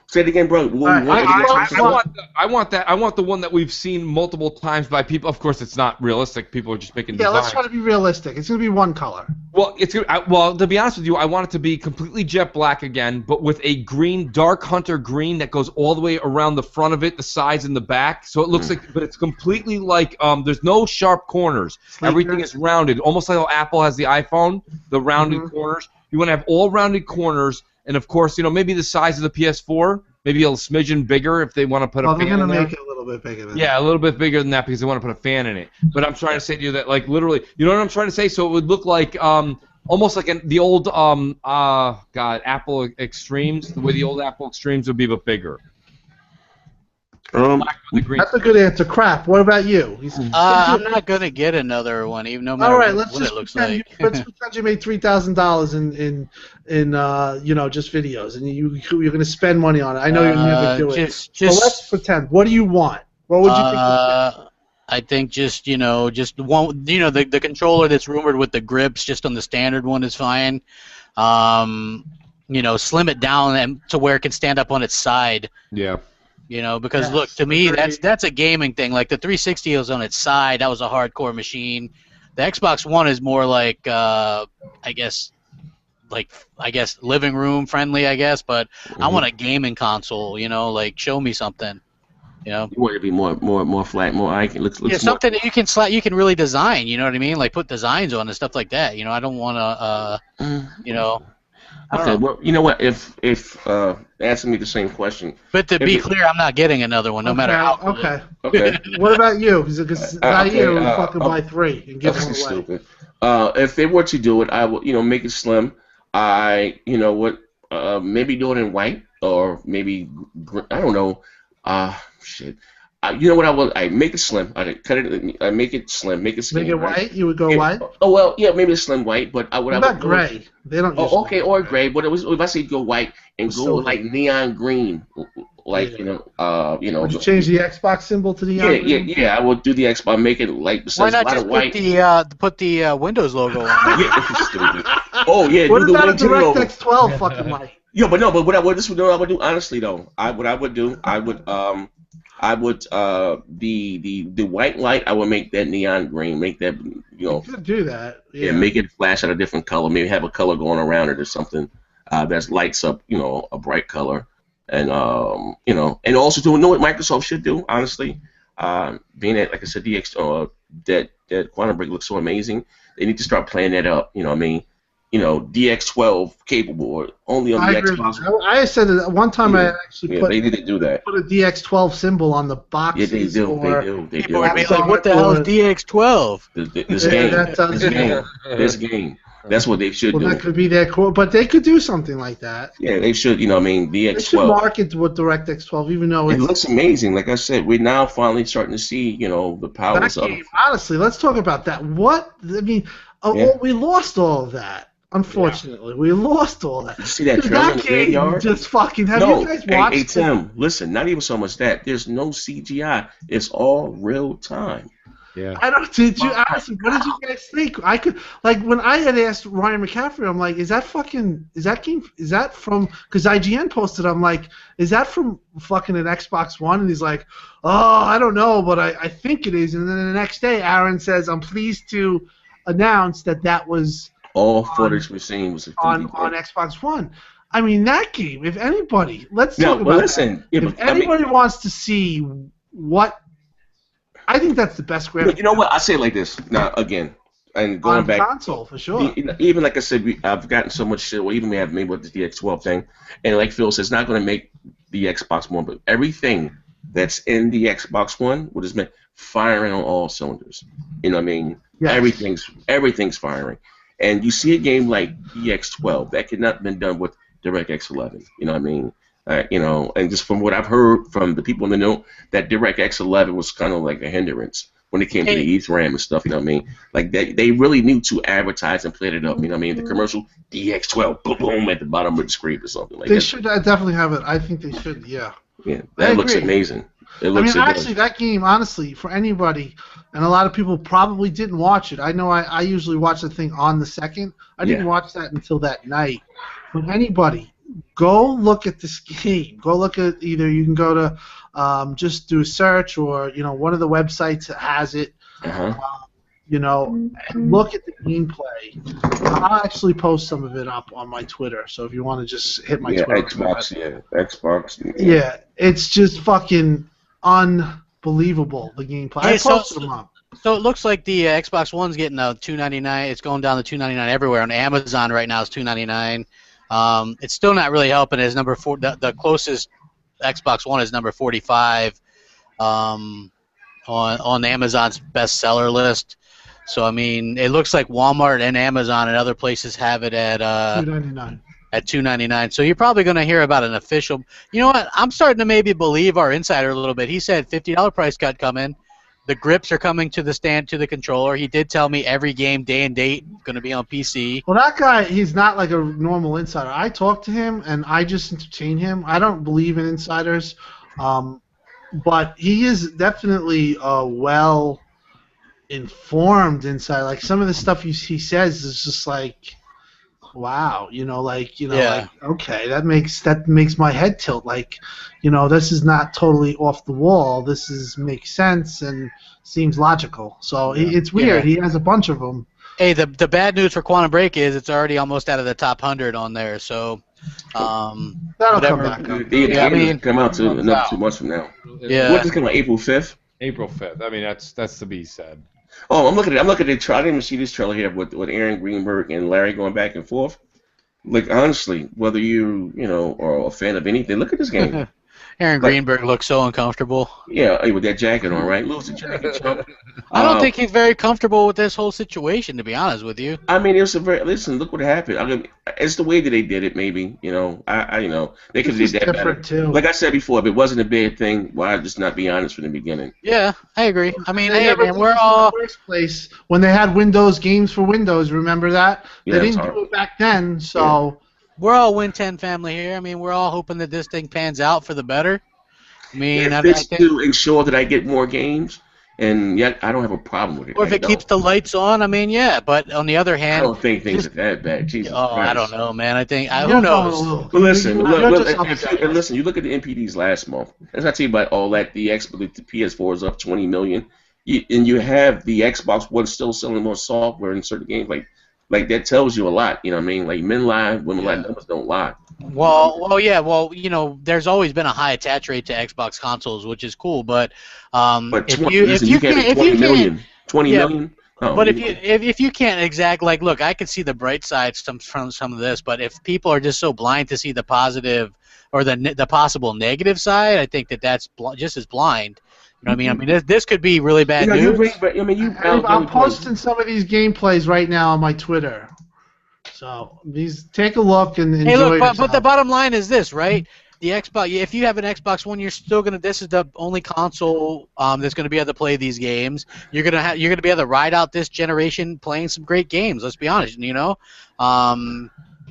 Say it again, bro. I want that. I want the one that we've seen multiple times by people. Of course, it's not realistic. People are just making designs. Let's try to be realistic. It's going to be one color. Well, to be honest with you, I want it to be completely jet black again, but with a green, dark hunter green that goes all the way around the front of it, the sides and the back. So it looks like, but it's completely like there's no sharp corners. Sleeker. Everything is rounded, almost like how Apple has the iPhone, the rounded corners. You want to have all rounded corners. And of course, maybe the size of the PS4, maybe a smidgen bigger if they want to put a fan in there. They're going to make it a little bit bigger than that. Yeah, a little bit bigger than that because they want to put a fan in it. But I'm trying to say to you that, like, literally, you know what I'm trying to say? So it would look like almost like the old Apple Extremes, the way the old Apple Extremes would be, but bigger. That's a good answer. Crap. What about you? I'm not gonna get another one, even no matter what it looks like. Let's pretend you made $3,000 in just videos, and you're gonna spend money on it. I know you're never do it. So let's pretend. What do you want? What would you think? I think just one. The controller that's rumored with the grips, just on the standard one is fine. Slim it down to where it can stand up on its side. Yeah. Because look, to me, that's a gaming thing. Like the 360 was on its side, that was a hardcore machine. The Xbox One is more like, I guess, living room friendly, I guess. But I want a gaming console. Like show me something. You know. You want it to be more flat, more icon. Looks Yeah, more. something that you can really design. You know what I mean? Like put designs on and stuff like that. You know, I don't want to. You know, I don't Okay, know. well, you know what? If asking me the same question, But to if be it, clear, I'm not getting another one, no matter how cool. Okay. okay, What about you? Because okay, Zaire would fucking buy 3 and give okay, one away. stupid. If they were to do it, I would, make it slim. You know what? Maybe do it in white or maybe I don't know. Shit. You know what? I make it slim. I cut it. I make it slim. Make it Make skinny. it Right? white? You would go Yeah. white? Oh well, yeah, maybe it's slim white. But what What I about would do is, gray? They don't usually okay, go or gray. gray. But it was if I say go white and go Silver. like neon green, like Yeah. Would Would you change the Xbox symbol to the Yeah, young yeah, green? yeah. I will do the Xbox. Make it like Why besides a not lot just of white. put the Windows logo on there? Yeah, it's stupid. Oh yeah, What do the about a Wing Jimmy logo. DirectX 12 fucking light? Yeah, but no, but what I would do honestly though, what I would do, I would the white light, I would make that neon green, make that You could do that. yeah, Yeah. make it flash at a different color, maybe have a color going around it or something that lights up, a bright color, and and also do know what Microsoft should do, honestly, being that like I said, that Quantum Break looks so amazing, they need to start playing that up, you know what I mean. DX12 capable or only on I the agree. Xbox. I said that one time I Yeah, actually yeah, they need to do that. put a DX12 symbol on the Yeah, boxes. they do. Or, They People do. would be like, "What the hell is DX12?" This Yeah, game. that sounds This good. game. This game. That's what they should Well, do. that could be their core, but they could do something like that. Yeah, they should. What I mean, They should DX12. market with DirectX 12, even though It it's looks amazing. Like I said, we're now finally starting to see, the that powers of. game. Honestly, let's talk about that. I mean, Yeah. we lost all of that. Unfortunately, we lost all that. You see that Dude, trailer in that the game graveyard? just fucking. Have No, you guys hey, watched hey it? Tim, listen. Not even so much that. There's no CGI. It's all real time. Yeah. I don't. Did you honestly? What did you guys think? I could when I had asked Ryan McCaffrey, I'm like, is that from? Because IGN posted, I'm like, is that from fucking an Xbox One? And he's like, oh, I don't know, but I think it is. And then the next day, Aaron says, I'm pleased to announce that was All footage we're seeing was on Xbox One. I mean, that game. If anybody, let's Now, talk about well, that. listen. Yeah, If but, I mean, anybody wants to see what, I think that's the best graphic but you know what? I say it like this. Now, again, and going on back. console for sure. Even like I said, I've gotten so much shit. Well, even we have maybe with the DX12 thing, and like Phil says, it's not going to make the Xbox One, but everything that's in the Xbox One would just meant firing on all cylinders. You know what I mean? Yes. Everything's firing, and you see a game like DX12 that could not have been done with DirectX 11. You know what I mean? And just from what I've heard from the people in the know, that DirectX 11 was kind of like a hindrance when it came to the ETRAM and stuff, you know what I mean? Like they really need to advertise and play it up, you know what I mean? The commercial DX12, boom, boom, at the bottom of the screen or something like that. They should definitely have it. I think they should, yeah. Yeah, I that looks agree. amazing. It I looks mean, actually, that game, honestly, for anybody, and a lot of people probably didn't watch it. I know I usually watch the thing on the second. I didn't watch that until that night. But anybody, go look at this game. Go look at either you can go to just do a search or, one of the websites that has it. Uh-huh. And look at the gameplay. I'll actually post some of it up on my Twitter. So if you want to just hit my Twitter. Xbox. Yeah, it's just fucking unbelievable, the gameplay. I posted them up. So it looks like the Xbox One's getting a $299. It's going down to $299 everywhere. On Amazon right now it's $299. It's still not really helping. It's number 4. The closest Xbox One is number 45 on Amazon's bestseller list. So I mean, it looks like Walmart and Amazon and other places have it at $299. At $299. So you're probably going to hear about an official. You know what? I'm starting to maybe believe our insider a little bit. He said $50 price cut coming. The grips are coming to the stand, to the controller. He did tell me every game, day and date, going to be on PC. Well, that guy, he's not like a normal insider. I talked to him, and I just entertain him. I don't believe in insiders, but he is definitely a well-informed insider. Like, some of the stuff he says is just like, wow, like, okay, that makes my head tilt. Like, this is not totally off the wall. This makes sense and seems logical. So it's weird. He has a bunch of them. Hey, the bad news for Quantum Break is it's already almost out of the top 100 on there. So, That's That'll whatever. come back up. The Yeah, I game mean, doesn't come out to comes another out. 2 months from now. Yeah. What does it come out, April 5th? April 5th. I mean, that's to be said. Oh, I'm looking at the trailer. I didn't even see this trailer here with Aaron Greenberg and Larry going back and forth. Like, honestly, whether you are a fan of anything, look at this game. Aaron Greenberg looks so uncomfortable. Yeah, hey, with that jacket on, right? Lose the jacket, chump. I don't think he's very comfortable with this whole situation, to be honest with you. I mean, it was a very listen. Look what happened. I mean, it's the way that they did it. Maybe they could have did that better. Too. Like I said before, if it wasn't a bad thing, why just not be honest from the beginning? Yeah, I agree. I mean, They hey, never man, did we're this in all. the first place when they had Windows games for Windows. Remember that? Yeah, They it's didn't hard. do it back then, so. We're all Win 10 family here. I mean, we're all hoping that this thing pans out for the better. I mean, If I it's think, to ensure that I get more games, and yet I don't have a problem with it. or if I it keeps the lights on, I mean, yeah. But on the other I hand, don't think things are that bad. Jesus oh, Christ. I don't know, man. I think You're who going a knows? little- But listen, you're just upset. listen. You look at the NPDs last month. As I tell you about all that, the PS4 is up 20 million, and you have the Xbox One still selling more software in certain games. Like that tells you a lot. You know what I mean? Like men lie, women lie, numbers don't lie. Well, yeah. Well, there's always been a high attach rate to Xbox consoles, which is cool. But But if 20, you listen, if you can't can't make if 20 you million. can't 20 Yeah, million? Oh, but if you can't look, I could see the bright sides from some of this, but if people are just so blind to see the positive or the possible negative side, I think that's just as blind. You know what I mean? I mean, this could be really bad news. I'm posting some of these gameplays right now on my Twitter. So take a look and enjoy Hey, look, but yourself. the bottom line is this, right? The Xbox. If you have an Xbox One, you're still gonna. This is the only console that's gonna be able to play these games. You're gonna be able to ride out this generation playing some great games. Let's be honest.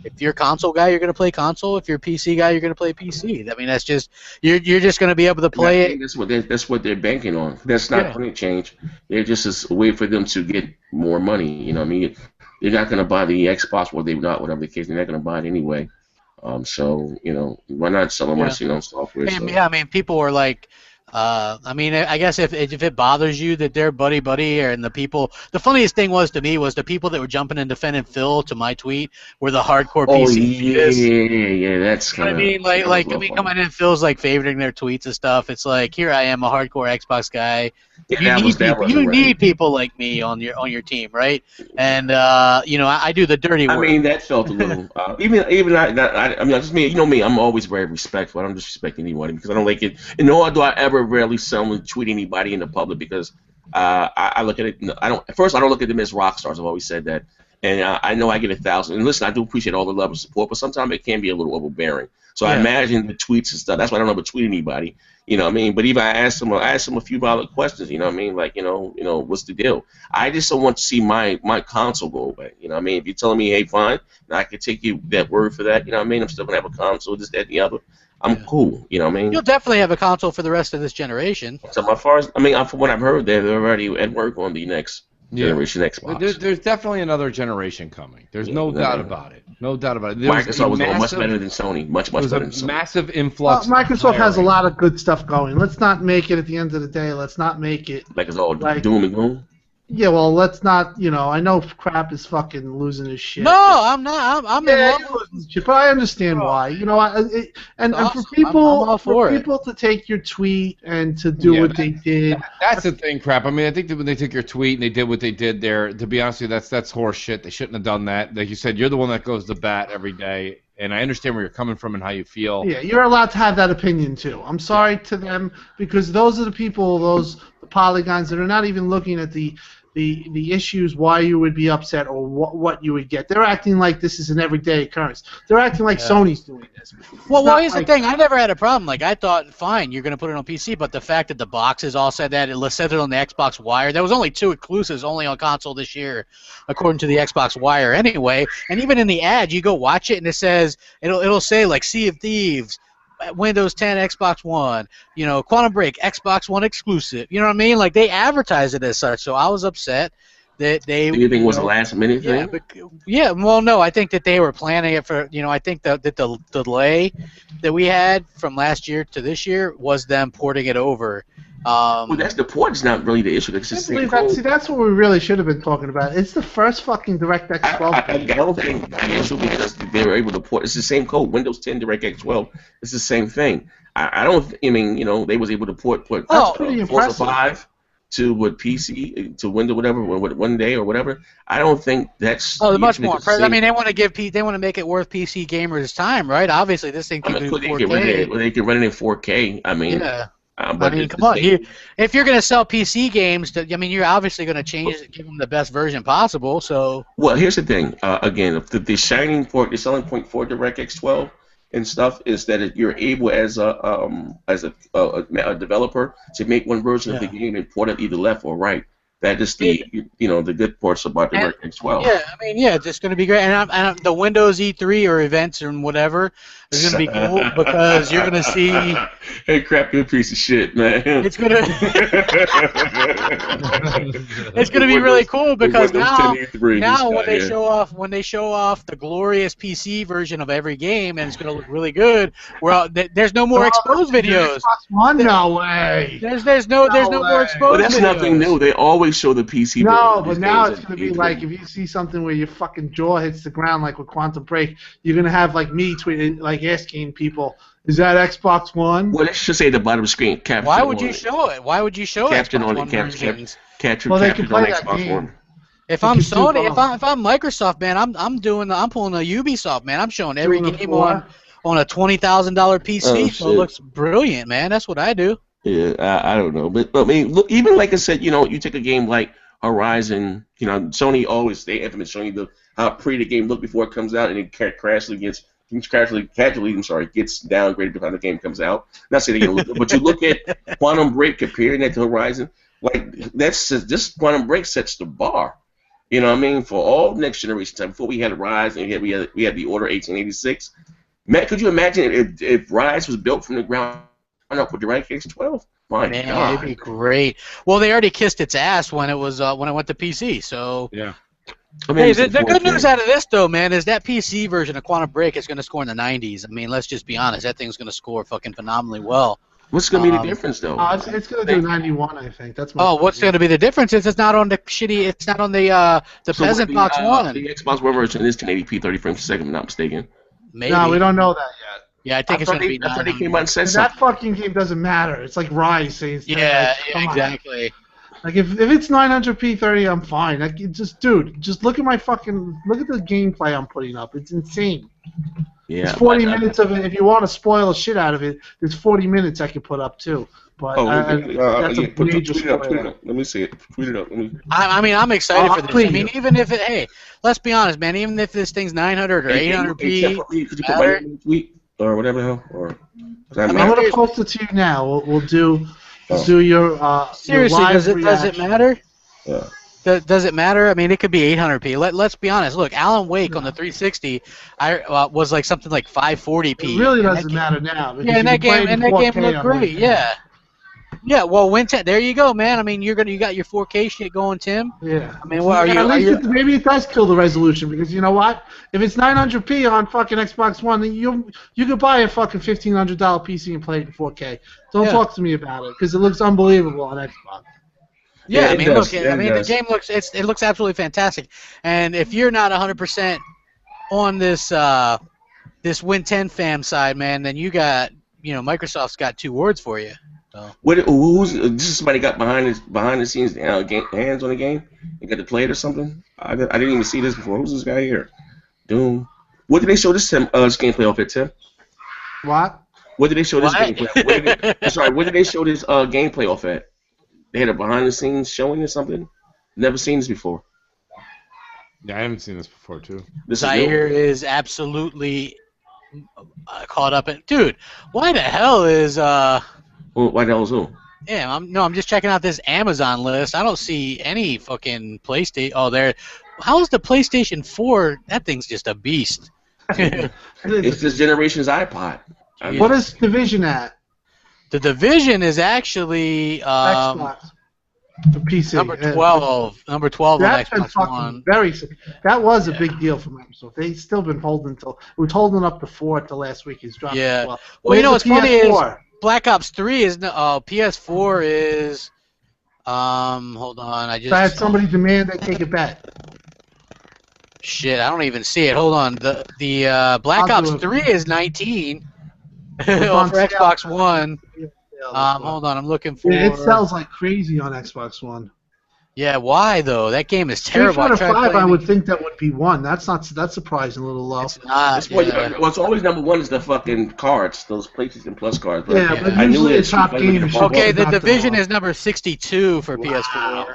If you're a console guy, you're gonna play console. If you're a PC guy, you're gonna play PC. I mean, that's just you're just gonna be able to play it. That's what they're banking on. That's not going to change. They're just a way for them to get more money. You know what I mean? They're not going to buy the Xbox, or they're not, whatever the case. They're not going to buy it anyway. So why not sell them on software? So. Yeah, I mean, people were like, I guess if it bothers you that they're buddy, and the people, the funniest thing was to me was the people that were jumping and defending Phil to my tweet were the hardcore PC. Yeah, that's kind of. Coming in, Phil's like favoriting their tweets and stuff. It's like, here I am, a hardcore Xbox guy. Yeah, you need people like me on your team, right? And I do the dirty work. I mean, that felt a little. Even I mean, just me. You know me. I'm always very respectful. I don't disrespect anyone because I don't like it. And nor do I ever really someone tweet anybody in the public because I look at it. I don't look at them as rock stars. I've always said that. And I know I get 1,000. And listen, I do appreciate all the love and support, but sometimes it can be a little overbearing. So I imagine the tweets and stuff. That's why I don't ever tweet anybody. You know what I mean? But even I asked them a few valid questions. You know what I mean? Like, what's the deal? I just don't want to see my console go away. You know what I mean? If you're telling me, hey, fine, I can take you that word for that. You know what I mean? I'm still gonna have a console, this, that, and the other. I'm cool. You know what I mean? You'll definitely have a console for the rest of this generation. So as far as from what I've heard, they're already at work on the next generation Xbox. There's definitely another generation coming. There's no doubt about it. No doubt about it. Microsoft was much better than Sony. Much better than Sony. Massive influx. Microsoft has a lot of good stuff going. Let's not make it at the end of the day. Let's not make it like it's all doom and gloom. Yeah, well, let's not. I know Crap is fucking losing his shit. No, I'm not. I'm in love with losing shit, but I understand why. And for people to take your tweet and to do what they did. That's the thing, Crap. I mean, I think that when they took your tweet and they did what they did there, to be honest with you, that's horse shit. They shouldn't have done that. Like you said, you're the one that goes to bat every day. And I understand where you're coming from and how you feel. Yeah, you're allowed to have that opinion too. I'm sorry to them because those are the people, the polygons that are not even looking at the issues, why you would be upset or what you would get. They're acting like this is an everyday occurrence. They're acting like Sony's doing this. Well, here's the thing. I never had a problem. Like, I thought, fine, you're going to put it on PC, but the fact that the boxes all said that, it said it on the Xbox Wire. There was only 2 exclusives only on console this year, according to the Xbox Wire anyway. And even in the ad, you go watch it, and it says, it'll say, like, Sea of Thieves, Windows 10, Xbox One, Quantum Break, Xbox One exclusive. You know what I mean? Like, they advertise it as such, so I was upset that they... Do you think it was a last-minute thing? Well, no, I think that they were planning it for, I think that the delay that we had from last year to this year was them porting it over Well, that's the port's not really the issue. It's I just can't the same believe that. code. See, that's what we really should have been talking about. It's the first fucking DirectX 12 I don't think the issue because they were able to port. It's the same code. Windows 10 DirectX 12. It's the same thing. I don't. I mean, they was able to port That's pretty Forza impressive. 5 to PC to Windows whatever one day or whatever. I don't think that's. Oh, they're the much issue. more. It's the I same- mean, they want to make it worth PC gamers' time, right? Obviously, this thing I can mean, do they can run it. 4K. They can run it in 4K. I mean, Yeah. but I mean, it's come the on. same- If you're going to sell PC games, you're obviously going to change it, give them the best version possible. So Well, here's the thing. Again, the shining point, the selling point for DirectX 12 and stuff is that you're able as a developer to make one version of the game and port it either left or right. That is the the good parts about DirectX 12. yeah, I mean, yeah, it's going to be great. And the Windows E3 or events and whatever is going to be cool because you're going to see. Hey, crap, you piece of shit, man. It's gonna it's gonna be really cool because now when they show off the glorious PC version of every game and it's gonna look really good. Well, there's no more exposed videos. Xbox One? No way. There's no more way. exposed Well, that's videos. nothing new. They always show the PC No, version. but now it's going to be like if you see something where your fucking jaw hits the ground like with Quantum Break, you're going to have like me tweeting, like asking people, is that Xbox One? Well, let's just say the bottom screen. Why would you show it? Why would you show Captain Xbox on One it? versions? Capture Well, they captured can on play that Xbox game. One. If You I'm can do Sony, both. if I'm Microsoft, man, I'm pulling a Ubisoft, man. I'm showing every Doing a game 4? on a $20,000 PC, Oh, so shit. it looks brilliant, man. That's what I do. Yeah, I don't know, but I mean, look, even like I said, you take a game like Horizon, Sony always they infamous showing you how pretty the game looked before it comes out, and it casually gets downgraded before the game comes out. Not saying they look good, but you look at Quantum Break comparing that to Horizon, like that's just Quantum Break sets the bar. You know what I mean? For all next generation time, before we had Rise and we had the Order 1886. Matt, could you imagine if Rise was built from the ground up with DirectX 12? My Man, God. it'd be great. Well, they already kissed its ass when it went to PC. So, Yeah. I mean, hey, it's the in good 4K. news out of this though, man, is that PC version of Quantum Break is going to score in the 90s. I mean, let's just be honest, that thing's going to score fucking phenomenally well. What's going to be the difference, though? It's going to do 91, I think. That's my Oh, what's going to be the difference is it's not on the it's not on the So Peasant Box One. The Xbox One version is 1080p, 30 frames per second, if I'm not mistaken. Maybe. No, we don't know that yet. Yeah, I think it's going to be I thought they 900. came out and said And something. that fucking game doesn't matter. It's like Rise saying, Yeah, come on. exactly. Like if it's 900p 30, I'm fine. Like just look at the gameplay I'm putting up. It's insane. Yeah, It's 40 minutes of it. If you want to spoil the shit out of it, there's 40 minutes I could put up too. But that's a major tweet it up. spoiler. Let me see it. Tweet it up. I mean, I'm excited I'll for this. tweet I mean, you. even if hey, let's be honest, man. Even if this thing's 900 or 800p, Could you put my name in the tweet or whatever the hell? Or I'm gonna post it to you now. We'll do your seriously, your live does it reaction. matter? Yeah. Does it matter? I mean, it could be 800p. Let's be honest. Look, Alan Wake on the 360, was like something like 540p. It really doesn't matter now. Yeah, and that game looked 4K on great. Win 10. Yeah. Yeah, well, Win 10. There you go, man. I mean, you got your 4K shit going, Tim. Yeah. I mean, what are At least you? maybe it does kill the resolution because you know what? If it's 900p on fucking Xbox One, then you could buy a fucking $1,500 PC and play it in 4K. Don't talk to me about it because it looks unbelievable on Xbox. Yeah, I it mean, does. look, It I mean, does. the game looks absolutely fantastic. And if you're not 100% on this this Win 10 fam side, man, then you got Microsoft's got two words for you. So. Just somebody got behind the scenes hands on the game and got to play it or something? I didn't even see this before. Who's this guy here? Doom. What did they show this gameplay off at, Tim? What? What did they show this What? gameplay? What did they show this gameplay off at? They had a behind the scenes showing or something? Never seen this before. Yeah, I haven't seen this before too. This Zaire is is absolutely caught up in. Dude, why the hell is new. Well, why the hell is who? Yeah, I'm just checking out this Amazon list. I don't see any fucking PlayStation. Oh, there. How's the PlayStation 4? That thing's just a beast. It's this generation's iPod. What is Division at? The Division is actually Xbox. The PC. number 12. Number 12 on That's been Xbox fucking One. That was a big deal for Microsoft. They've still been holding it was holding up the 4 till last week. He's dropped Yeah. as well. Well, you know what's funny is Black Ops 3 is PS4 is hold on, If I had somebody demand I take a bet. shit, I don't even see it. Hold on. The Black I'll do Ops it. 3 is 19 It's well, on for sale. Xbox One. Yeah, Hold on, I'm looking for it sells like crazy on Xbox One. Yeah, why though? That game is Street terrible. Fighter tried 5, playing I it. would think that would be one. That's surprising, a little low. It's not. It's what, Yeah. what's always number one is the fucking cards, those PlayStation Plus cards. But Yeah, but I knew usually that a top Street Fighter game was should number Okay, one. the Not the Division one. is number 62 for PS4. Wow.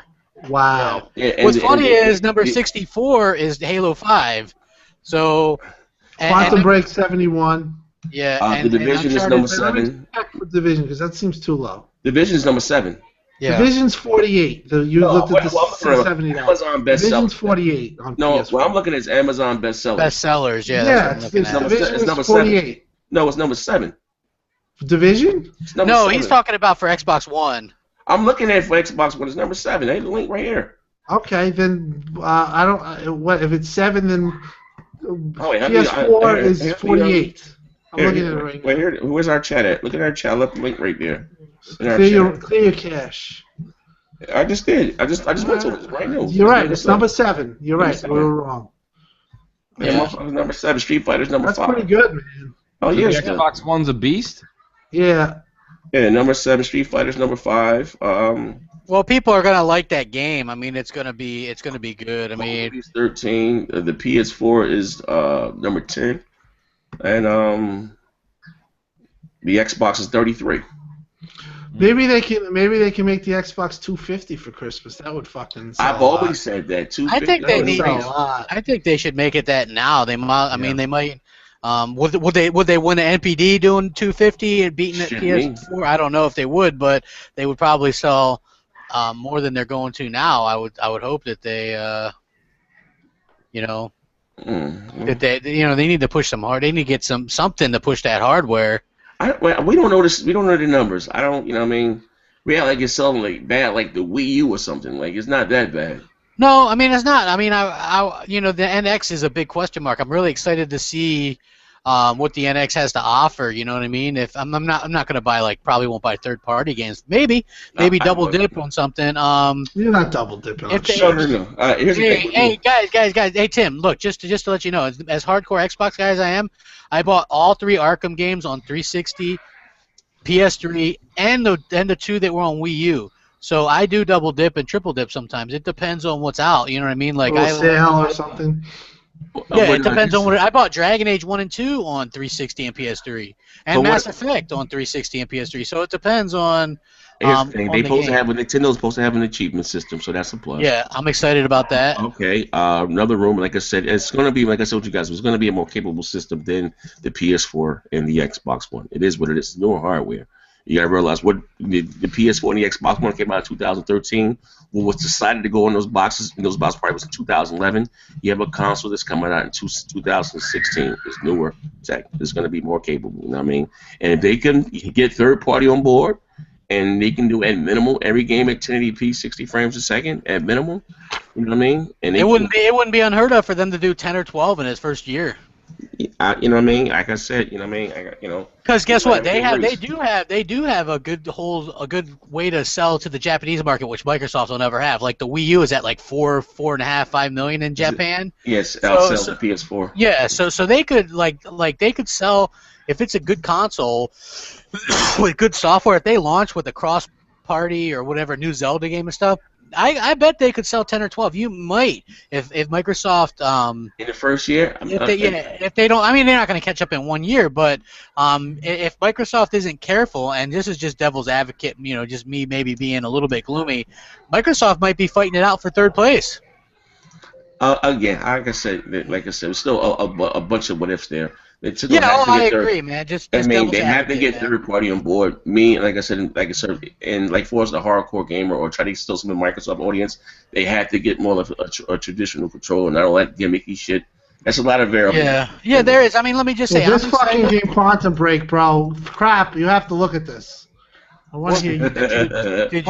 Wow. Yeah, and What's the- funny and the- is number the- 64 is Halo 5. So, Quantum Break 71. yeah, the Division is Uncharted- number Let me 7. check for Division because that seems too low. Division is number 7. Yeah. Division's 48. You No, looked at the well, I'm looking at $670. Amazon Division's bestsellers. 48 on No, PS4. what I'm looking at is Amazon bestsellers. Bestsellers, yeah. Yeah, That's what I'm it's looking at. Division It's is number 7. 48. No, it's number 7. Division? It's number No, 7. he's talking about for Xbox One. I'm looking at it for Xbox One. It's number 7. Hey, the link right here. Okay, then I don't. What if it's 7? Then Oh, wait, PS4 is here, 48. I'm Here, looking at it right now. wait, here. Where's our chat at? Look at our chat. I left the link right there. In our Clear your cache. chat. I just did. I just went to it right now. You're right. It's number 7. You're right. Number We 7. were wrong. Yeah, motherfucker's number 7. Street Fighter's number That's 5. pretty good, man. Oh, So yeah. the it's good. Xbox One's a beast. Yeah. Yeah, number 7. Street Fighter's number 5. Well, people are gonna like that game. I mean, it's gonna be good. I mean, It's 13. The PS4 is number 10, and the Xbox is 33. Maybe they can make the Xbox 250 for Christmas. That would fucking sell I've always said that too. I think they need. sell a lot. I think they should make it that now. They might. I mean, they might. Would they win the NPD doing 250 and beating the Shit, PS4? I don't know if they would, but they would probably sell more than they're going to now. I would hope that they, that they need to push some hard. They need to get something to push that hardware. We don't know this. We don't know the numbers. I don't. You know what I mean? We act like it's something like bad, like the Wii U or something. Like it's not that bad. No, I mean it's not. I mean, the NX is a big question mark. I'm really excited to see what the NX has to offer. You know what I mean? If I'm not going to buy probably won't buy third-party games. Maybe double dip on something. You're not double dipping. If they- No. Here's the thing. Hey, guys. Hey, Tim, look, just to let you know, as hardcore Xbox guys I am, I bought all 3 Arkham games on 360, PS3, and the 2 that were on Wii U. So I do double dip and triple dip sometimes. It depends on what's out. You know what I mean? Like sale or something. Yeah, it depends on what I bought. Dragon Age 1 and 2 on 360 and PS3, and Mass Effect on 360 and PS3. So it depends on. Here's the thing. on They the supposed to game. have Nintendo's supposed to have an achievement system, so that's a plus. Yeah, I'm excited about that. Okay. Another room, like I said, it's going to be, like I said with you guys, it's going to be a more capable system than the PS4 and the Xbox One. It is what it is. It's newer hardware. You got to realize what the PS4 and the Xbox One came out in 2013. What was decided to go in those boxes, probably was in 2011. You have a console that's coming out in 2016. It's newer tech. It's going to be more capable. You know what I mean? And if they can get third party on board, and they can do at minimum every game at 1080p, 60 frames a second at minimum. You know what I mean? And It wouldn't be unheard of for them to do 10 or 12 in his first year. you know what I mean? Like I said, you know what I mean? Because guess what? They Race. do have a good way to sell to the Japanese market, which Microsoft will never have. Like the Wii U is at like 4.5, 5 million in Japan. Yes, outsells the PS4. Yeah, so they could they could sell if it's a good console with good software. If they launch with a cross party or whatever new Zelda game and stuff, I bet they could sell 10 or 12. You might if Microsoft In the first year? if they don't, I mean they're not going to catch up in 1 year, but if Microsoft isn't careful, and this is just devil's advocate, just me maybe being a little bit gloomy, Microsoft might be fighting it out for third place. Again, like I said, there's still a bunch of what ifs there. I agree, man. Just I mean, devil's they have to advocate, get man. third party on board. Me, like I said, and like Forza, the hardcore gamer, or try to steal some of the Microsoft audience, they have to get more of a traditional controller, not all that gimmicky shit. That's a lot of variables. Yeah, there is. I mean, let me just say, This fucking game, Quantum Break, bro. Crap, you have to look at this. I want to hear you. Did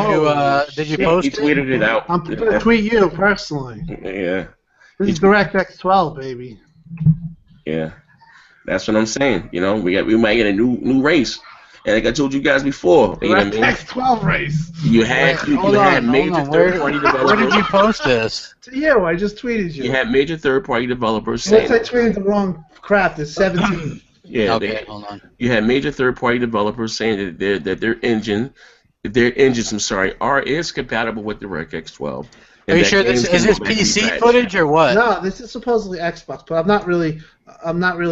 you post He it? tweeted it out. I'm going to tweet you personally. Yeah, This is DirectX 12, baby. yeah. That's what I'm saying. We might get a new race. And like I told you guys before, you know what I mean? X12 race. You had major third-party developers. Where did you post this? To you, I just tweeted you. You had major third-party developers Unless saying. I tweeted the wrong crap. There's 17. Yeah. Okay, hold on. You had major third-party developers saying that their engines, is compatible with DirectX 12. Are you sure this is this PC footage or what? No, this is supposedly Xbox, but I'm not really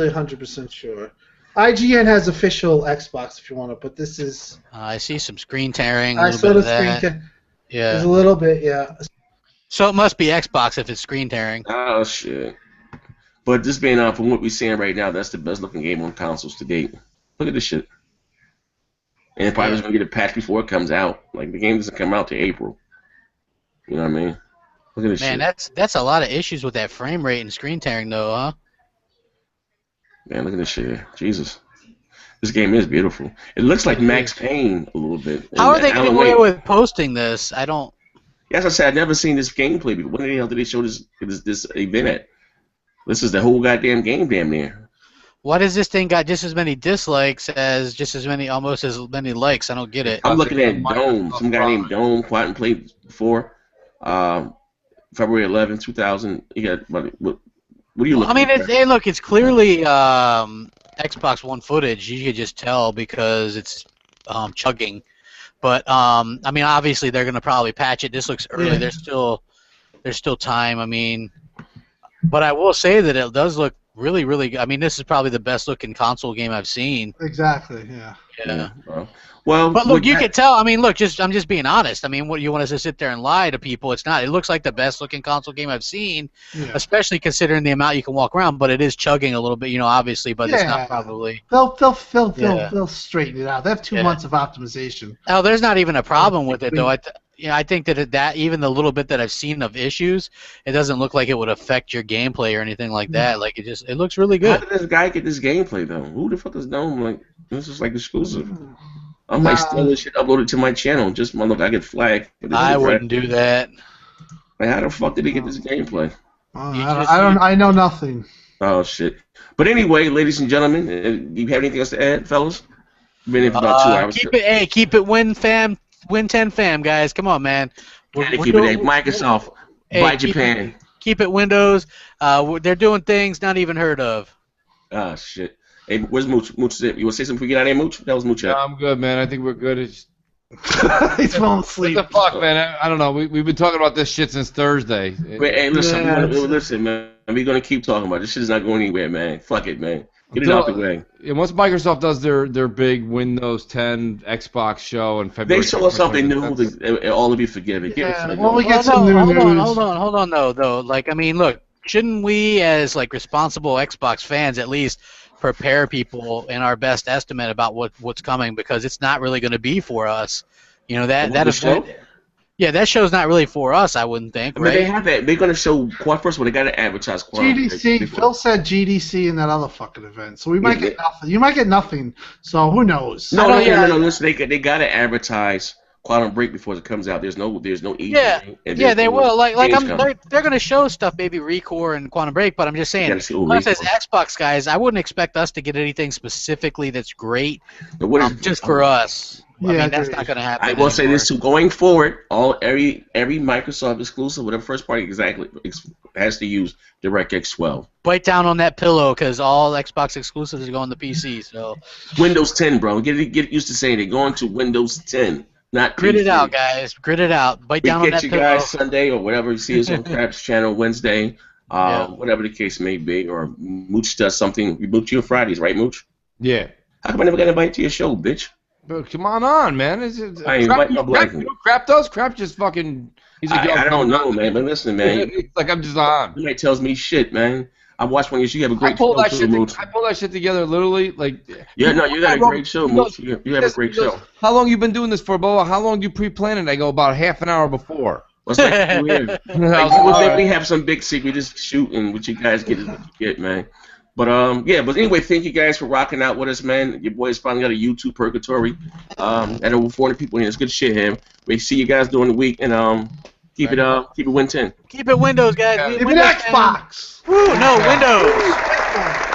100% sure. IGN has official Xbox if you want to, but this is. I see some screen tearing. I saw the screen. Yeah. There's a little bit, yeah. So it must be Xbox if it's screen tearing. Oh shit! But this being from what we're seeing right now, that's the best looking game on consoles to date. Look at this shit. And probably gonna get a patch before it comes out. Like the game doesn't come out to April. You know what I mean? Look at this shit. Man, that's a lot of issues with that frame rate and screen tearing, though, huh? Man, look at this shit. Jesus. This game is beautiful. It looks like Max Payne a little bit. How are they getting away with posting this? I don't. Yes, I said I've never seen this gameplay before. When the hell did they show this event at? This is the whole goddamn game damn near. Why does this thing got just as many dislikes as almost as many likes? I don't get it. I'm looking at Dome. Some guy named Dome Quantum played before. February 11, 2000. You got what are you looking at? Hey, look, it's clearly Xbox One footage. You could just tell because it's chugging. But obviously they're gonna probably patch it. This looks early. Yeah. There's still time. But I will say that it does look really, really good. This is probably the best looking console game I've seen. Exactly. Yeah. Yeah. Well, but look, you can tell. I'm just being honest. What you want us to sit there and lie to people? It's not. It looks like the best looking console game I've seen, especially considering the amount you can walk around. But it is chugging a little bit, obviously. But it's not probably. They'll straighten it out. They have 2 months of optimization. Oh, there's not even a problem with it though. I think that even the little bit that I've seen of issues, it doesn't look like it would affect your gameplay or anything like that. Like it looks really good. How did this guy get this gameplay though? Who the fuck is Dome? Like this is like exclusive. I might steal this shit, upload it to my channel. Just look, I get flagged. I wouldn't do that. Like, how the fuck did he get this gameplay? I know nothing. Oh shit! But anyway, ladies and gentlemen, do you have anything else to add, fellas? Been here for about 2 hours. Keep it Win 10 fam, guys. Come on, man. Keep it Microsoft. Buy Japan. Keep it Windows. They're doing things not even heard of. Ah, shit. Hey, where's Mooch? Mooch, you want to say something before we get out of here, Mooch? That was Mooch. Yeah, I'm good, man. I think we're good. He's falling asleep. What the fuck, man? I don't know. We've been talking about this shit since Thursday. Wait, hey, listen, man. We're going to keep talking about it. This shit is not going anywhere, man. Fuck it, man. Get it out the way. Yeah, once Microsoft does their big Windows 10 Xbox show in February, they show us something new. All of you forgive it. We get some new news. Hold on, though. Look, shouldn't we, as responsible Xbox fans, at least prepare people in our best estimate about what's coming, because it's not really going to be for us. That event. Yeah, that show's not really for us, I wouldn't think, right? They have that. They're going to show Quad first, but they got to advertise Quad. GDC. Phil said GDC in that other fucking event, so we might get nothing. You might get nothing. So who knows? No. Listen, they got to advertise Quantum Break before it comes out. There's no E3. They will. They're going to show stuff, maybe Recore and Quantum Break, but I'm just saying, us as Xbox guys, I wouldn't expect us to get anything specifically that's great, just for us. That's not going to happen. I will say this too: going forward, every Microsoft exclusive, whatever first party exactly has to use DirectX 12. Bite down on that pillow, because all Xbox exclusives are going to PC. So Windows 10, bro. Get used to saying they're going to Windows 10, not grit PC. it out, guys. Grit it out. Bite down on that pillow. We catch you guys Sunday or whatever you see us on Crap's channel Wednesday, whatever the case may be, or Mooch does something. We Mooch you on Fridays, right, Mooch? Yeah. How come I never got invited to your show, bitch? Bro, come on, man. Crap does? Crap just fucking... He's like, I don't know, man, but listen, man. It's like I'm just on. Somebody tells me shit, man. I watched one of your shows. You have a great show. I pulled that shit together literally, like... Yeah, no, you got a great show, Mooch. You have a great show. How long you been doing this for, Boa? How long you pre-planned it? I go about half an hour before. What's like weird? We have some big secret, just shooting what you guys get is what you get, man. But but anyway, thank you guys for rocking out with us, man. Your boys finally got a YouTube purgatory. At over 400 people here. It's good shit here. We see you guys during the week, and keep it Win 10. Keep it Windows, guys. Keep it Xbox. Woo, no, Windows.